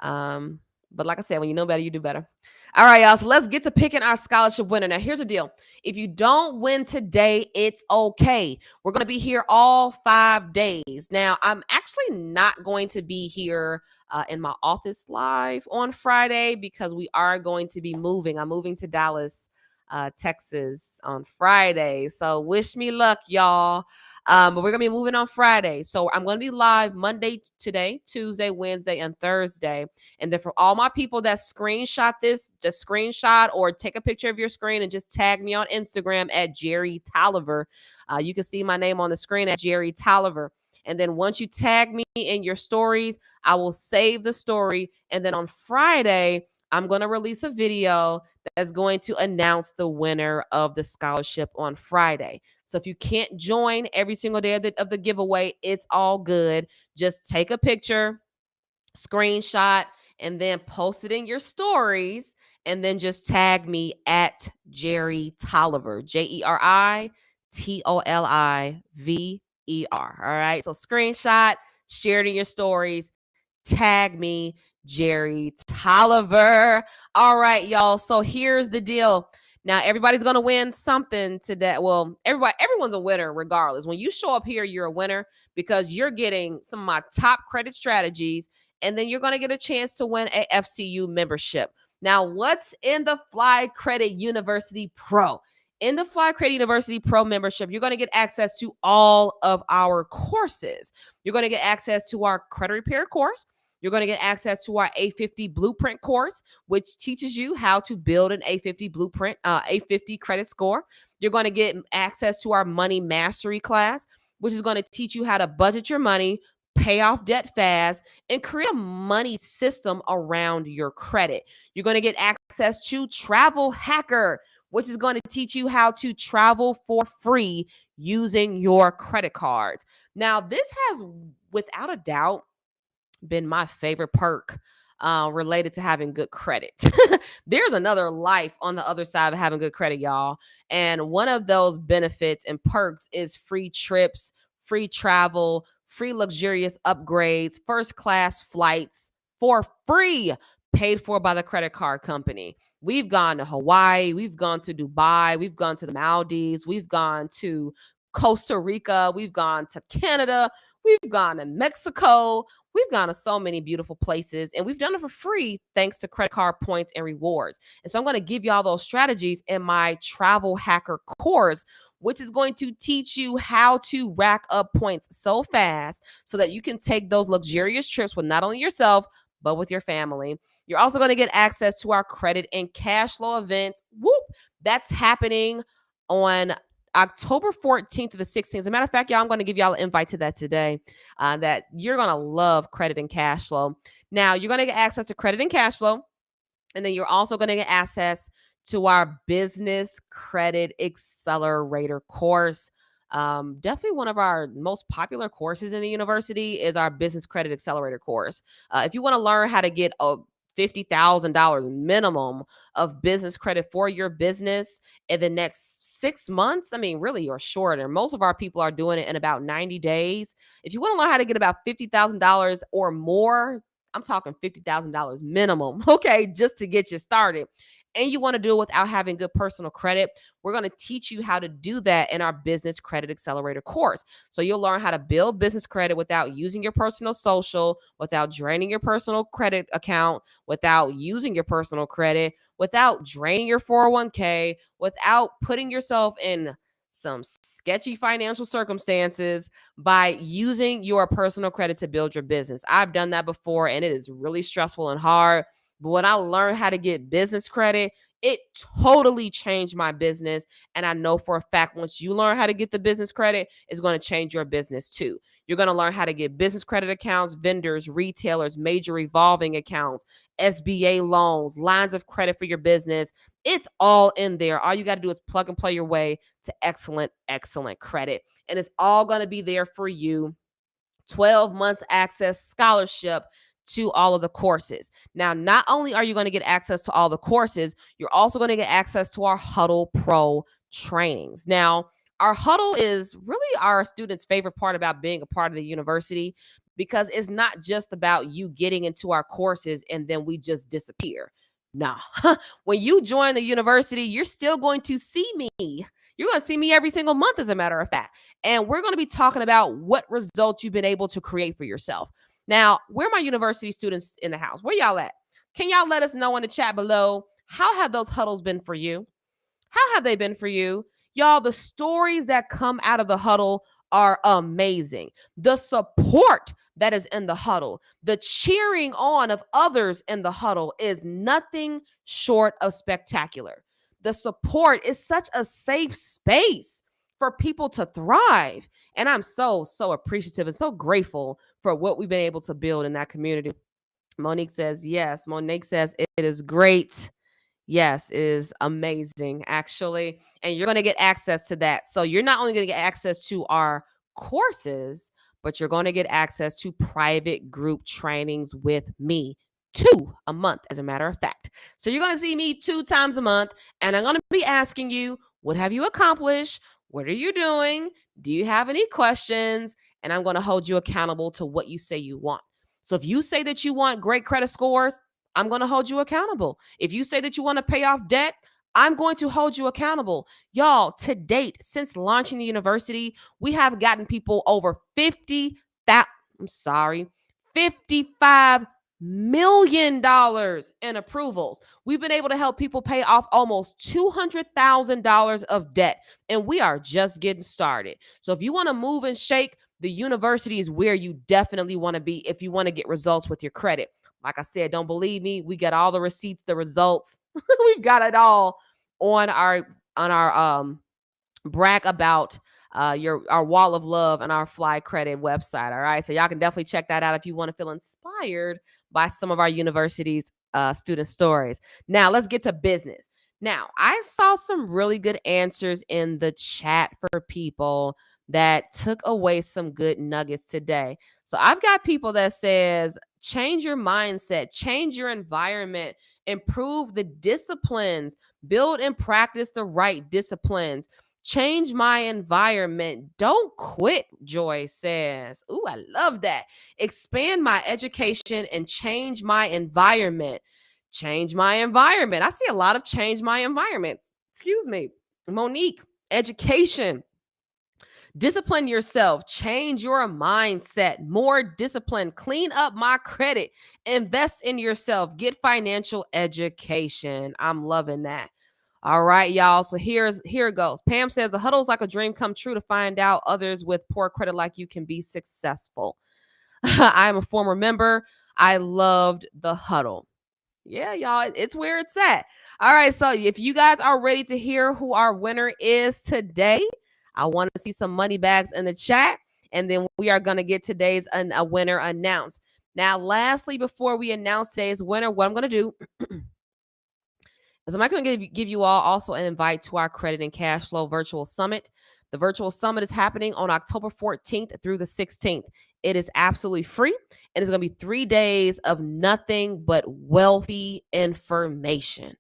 But like I said, when you know better, you do better. All right, y'all. So let's get to picking our scholarship winner. Now, here's the deal. If you don't win today, it's okay. We're going to be here all 5 days. Now, I'm actually not going to be here in my office live on Friday because we are going to be moving. I'm moving to Dallas, Texas on Friday. So wish me luck, y'all. But we're going to be moving on Friday. So I'm going to be live Monday, today, Tuesday, Wednesday, and Thursday. And then for all my people that screenshot this, just screenshot or take a picture of your screen and just tag me on Instagram at Jerry Tolliver. You can see my name on the screen at Jerry Tolliver. And then once you tag me in your stories, I will save the story. And then on Friday, I'm going to release a video that's going to announce the winner of the scholarship on Friday. So if you can't join every single day of the giveaway, it's all good. Just take a picture, screenshot, and then post it in your stories. And then just tag me at Jerry Tolliver, JeriTolliver. All right. So screenshot, share it in your stories, tag me, Jerry Tolliver. All right, y'all. So here's the deal. Now everybody's gonna win something today. Well, everyone's a winner regardless. When you show up here, you're a winner because you're getting some of my top credit strategies, and then you're gonna get a chance to win a FCU membership. Now, what's in the Fly Credit University Pro? In the Fly Credit University Pro membership, you're going to get access to all of our courses. You're going to get access to our credit repair course. You're going to get access to our A50 blueprint course, which teaches you how to build an A50 blueprint, A50 credit score. You're going to get access to our money mastery class, which is going to teach you how to budget your money, pay off debt fast, and create a money system around your credit. You're going to get access to Travel Hacker, which is going to teach you how to travel for free using your credit cards. Now, this has, without a doubt, been my favorite perk related to having good credit. There's another life on the other side of having good credit, y'all. And one of those benefits and perks is free trips, free travel, free luxurious upgrades, first class flights for free, paid for by the credit card company. We've gone to Hawaii, we've gone to Dubai, we've gone to the Maldives, we've gone to Costa Rica, we've gone to Canada, we've gone to Mexico. We've gone to so many beautiful places, and we've done it for free thanks to credit card points and rewards. And so I'm going to give you all those strategies in my Travel Hacker course, which is going to teach you how to rack up points so fast so that you can take those luxurious trips with not only yourself, but with your family. You're also going to get access to our credit and cash flow event. Whoop! That's happening on October 14th to the 16th. As a matter of fact, y'all, I'm going to give y'all an invite to that today. That you're going to love credit and cash flow. Now, you're going to get access to credit and cash flow, and then you're also going to get access to our business credit accelerator course. Definitely one of our most popular courses in the university is our business credit accelerator course. If you want to learn how to get a $50,000 minimum of business credit for your business in the next 6 months, I mean, really, or shorter. Most of our people are doing it in about 90 days. If you want to learn how to get about $50,000 or more, I'm talking $50,000 minimum, okay, just to get you started. And you want to do it without having good personal credit, we're going to teach you how to do that in our business credit accelerator course. So you'll learn how to build business credit without using your personal social, without draining your personal credit account, without using your personal credit, without draining your 401k, without putting yourself in some sketchy financial circumstances by using your personal credit to build your business. I've done that before, and it is really stressful and hard. But when I learned how to get business credit, it totally changed my business. And I know for a fact, once you learn how to get the business credit, it's going to change your business too. You're going to learn how to get business credit accounts, vendors, retailers, major revolving accounts, SBA loans, lines of credit for your business. It's all in there. All you got to do is plug and play your way to excellent, excellent credit. And it's all going to be there for you. 12 months access scholarship to all of the courses. Now, not only are you going to get access to all the courses, you're also going to get access to our Huddle Pro trainings. Now, our Huddle is really our students' favorite part about being a part of the university because it's not just about you getting into our courses and then we just disappear. Nah, when you join the university, you're still going to see me. You're going to see me every single month, as a matter of fact. And we're going to be talking about what results you've been able to create for yourself. Now, where are my university students in the house? Where y'all at? Can y'all let us know in the chat below? How have those huddles been for you? How have they been for you? Y'all, the stories that come out of the huddle are amazing. The support that is in the huddle, the cheering on of others in the huddle is nothing short of spectacular. The support is such a safe space for people to thrive. And I'm so appreciative and so grateful for what we've been able to build in that community. Monique says, yes. Monique says, it is great. Yes, is amazing, actually. And you're going to get access to that. So you're not only going to get access to our courses, but you're going to get access to private group trainings with me 2 a month, as a matter of fact. So you're going to see me 2 times a month, and I'm going to be asking you, what have you accomplished? What are you doing? Do you have any questions? And I'm going to hold you accountable to what you say you want. So if you say that you want great credit scores, I'm going to hold you accountable. If you say that you want to pay off debt, I'm going to hold you accountable. Y'all, to date, since launching the university, we have gotten people over 55 million dollars in approvals. We've been able to help people pay off almost $200,000 of debt, and we are just getting started. So if you want to move and shake, the university is where you definitely want to be if you want to get results with your credit. Like I said, don't believe me, we got all the receipts, the results. We've got it all on our brag about our wall of love and our Fly Credit website. All right, so y'all can definitely check that out if you want to feel inspired by some of our university's student stories. Now let's get to business. Now, I saw some really good answers in the chat for people that took away some good nuggets today. So I've got people that says change your mindset, change your environment, improve the disciplines, build and practice the right disciplines. Change my environment. Don't quit, Joy says. Ooh, I love that. Expand my education and change my environment. Change my environment. I see a lot of change my environment. Excuse me. Monique, education. Discipline yourself, change your mindset, more discipline, clean up my credit, invest in yourself, get financial education. I'm loving that. All right, y'all. So here it goes. Pam says the huddle is like a dream come true to find out others with poor credit like you can be successful. I am a former member. I loved the huddle. Yeah, y'all, it's where it's at. All right, so if you guys are ready to hear who our winner is today, I want to see some money bags in the chat, and then we are going to get today's a winner announced. Now, lastly, before we announce today's winner, what I'm going to do is I'm going to give you all also an invite to our Credit and Cash Flow Virtual Summit. The virtual summit is happening on October 14th through the 16th. It is absolutely free, and it's going to be 3 days of nothing but wealthy information.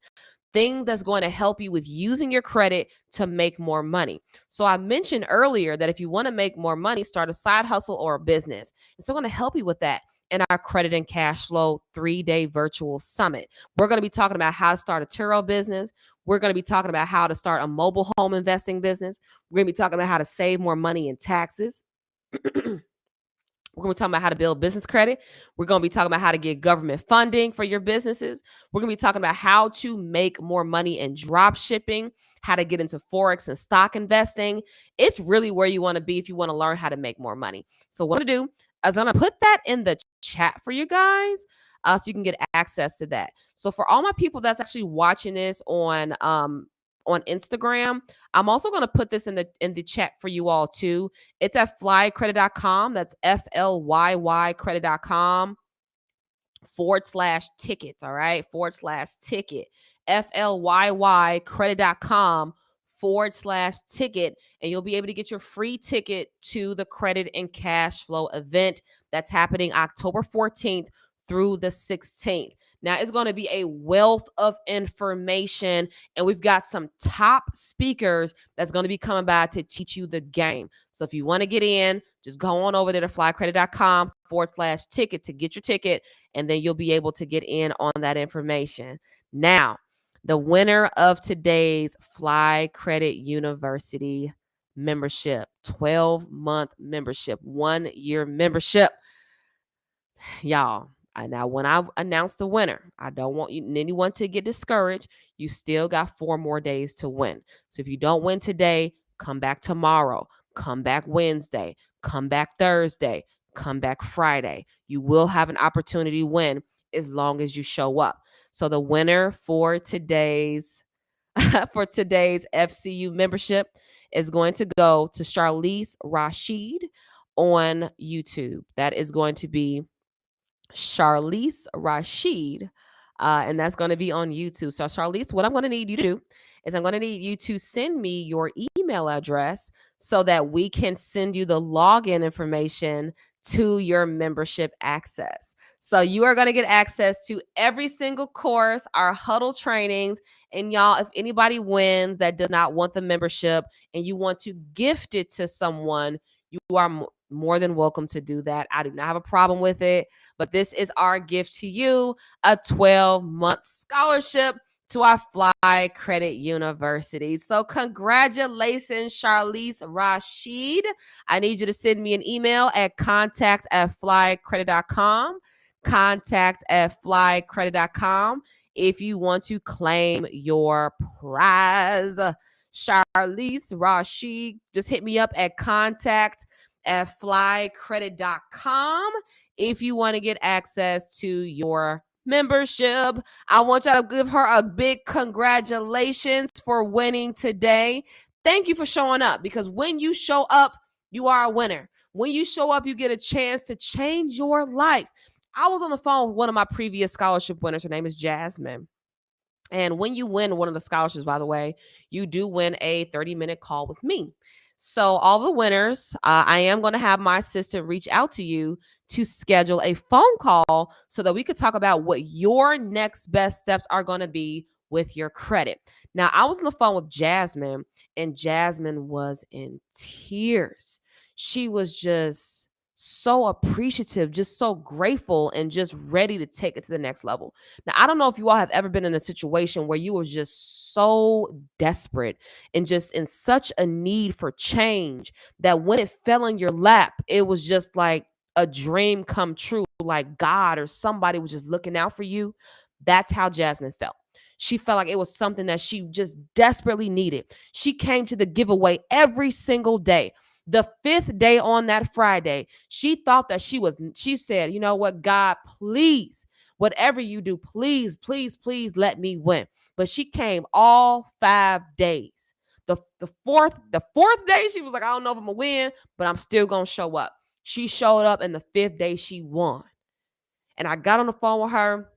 Thing that's going to help you with using your credit to make more money. So I mentioned earlier that if you want to make more money, start a side hustle or a business. And so I'm going to help you with that in our Credit and Cash Flow 3-day virtual summit. We're going to be talking about how to start a Turo business. We're going to be talking about how to start a mobile home investing business. We're going to be talking about how to save more money in taxes. We're going to be talking about how to build business credit. We're going to be talking about how to get government funding for your businesses. We're going to be talking about how to make more money in drop shipping, how to get into Forex and stock investing. It's really where you want to be if you want to learn how to make more money. So what I'm going to do is I'm going to put that in the chat for you guys so you can get access to that. So for all my people that's actually watching this on Instagram, I'm also going to put this in the chat for you all too. It's at flycredit.com. That's FLYY credit.com /tickets. All right. /ticket. FLYY credit.com /ticket. And you'll be able to get your free ticket to the Credit and Cash Flow event that's happening October 14th through the 16th. Now, it's going to be a wealth of information, and we've got some top speakers that's going to be coming by to teach you the game. So if you want to get in, just go on over there to flycredit.com /ticket to get your ticket, and then you'll be able to get in on that information. Now, the winner of today's Fly Credit University membership, 12-month membership, 1-year membership. Y'all, now when I announce the winner, I don't want anyone to get discouraged. You still got 4 more days to win. So if you don't win today, come back tomorrow, come back Wednesday, come back Thursday, come back Friday. You will have an opportunity to win as long as you show up. So the winner for today's FCU membership is going to go to Charlize Rashid on YouTube. That is going to be Charlize Rashid, and that's going to be on YouTube. So Charlize, what I'm going to need you to do is I'm going to need you to send me your email address so that we can send you the login information to your membership access. So you are going to get access to every single course, our huddle trainings. And y'all, if anybody wins that does not want the membership and you want to gift it to someone, you are more than welcome to do that. I do not have a problem with it, but this is our gift to you, a 12-month scholarship to our Fly Credit University. So congratulations, Charlize Rashid. I need you to send me an email at contact@flycredit.com, contact@flycredit.com if you want to claim your prize. Charlize Rashid, just hit me up at contact@flycredit.com if you want to get access to your membership. I want y'all to give her a big congratulations for winning today. Thank you for showing up, because when you show up, you are a winner. When you show up, you get a chance to change your life. I was on the phone with one of my previous scholarship winners. Her name is Jasmine. And when you win one of the scholarships, by the way, you do win a 30-minute call with me. So all the winners, I am going to have my assistant reach out to you to schedule a phone call so that we could talk about what your next best steps are going to be with your credit. Now, I was on the phone with Jasmine, and Jasmine was in tears. She was just so appreciative, just so grateful, and just ready to take it to the next level. Now, I don't know if you all have ever been in a situation where you were just so desperate and just in such a need for change that when it fell in your lap, it was just like a dream come true, like God or somebody was just looking out for you. That's how Jasmine felt. She felt like it was something that she just desperately needed. She came to the giveaway every single day. The fifth day on that Friday, she thought that she said, you know what, God, please, whatever you do, please, please, please let me win. But she came all 5 days. The fourth day, she was like, I don't know if I'm gonna win, but I'm still gonna show up. She showed up, and the fifth day she won. And I got on the phone with her.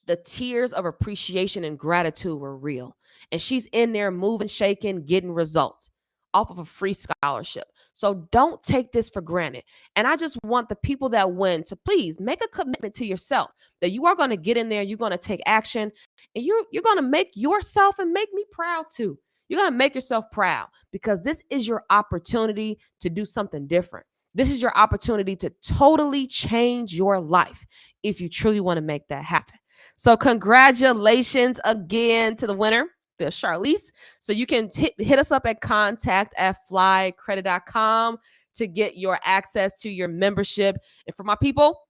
The tears of appreciation and gratitude were real. And she's in there moving, shaking, getting results off of a free scholarship. So don't take this for granted. And I just want the people that win to please make a commitment to yourself that you are going to get in there, you're going to take action, and you're going to make yourself and make me proud too. You're going to make yourself proud, because this is your opportunity to do something different. This is your opportunity to totally change your life if you truly want to make that happen. So congratulations again to the winner, Charlize. So you can hit us up at contact@flycredit.com to get your access to your membership. And for my people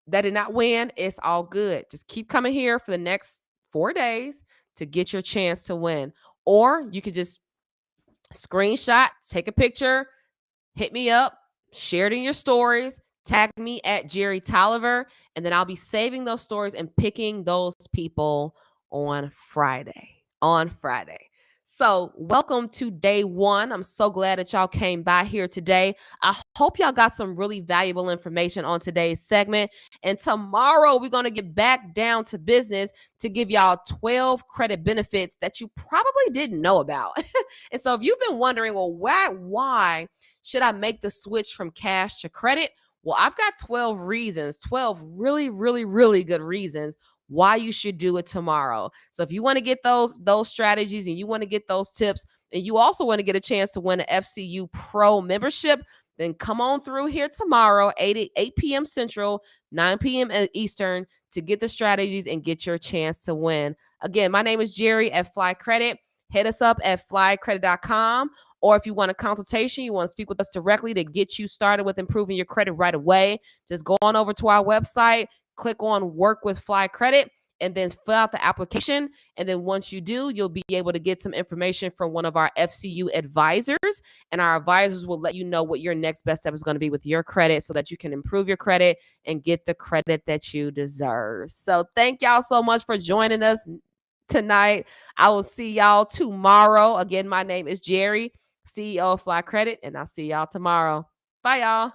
that did not win, it's all good. Just keep coming here for the next 4 days to get your chance to win. Or you could just screenshot, take a picture, hit me up, share it in your stories, tag me at Jerry Tolliver, and then I'll be saving those stories and picking those people on Friday. So welcome to day one. I'm so glad that y'all came by here today. I hope y'all got some really valuable information on today's segment. And tomorrow we're going to get back down to business to give y'all 12 credit benefits that you probably didn't know about. And so if you've been wondering, well, why should I make the switch from cash to credit? Well, I've got 12 reasons, 12 really, really, really good reasons why you should do it tomorrow. So if you want to get those strategies and you want to get those tips, and you also want to get a chance to win an FCU Pro membership, then come on through here tomorrow, 8 p.m. Central, 9 p.m. Eastern, to get the strategies and get your chance to win. Again, my name is Jerry at Fly Credit. Hit us up at flycredit.com. Or if you want a consultation, you want to speak with us directly to get you started with improving your credit right away, just go on over to our website, click on Work with Fly Credit, and then fill out the application. And then once you do, you'll be able to get some information from one of our FCU advisors. And our advisors will let you know what your next best step is going to be with your credit so that you can improve your credit and get the credit that you deserve. So thank y'all so much for joining us tonight. I will see y'all tomorrow. Again, my name is Jerry, CEO of Fly Credit, and I'll see y'all tomorrow. Bye, y'all.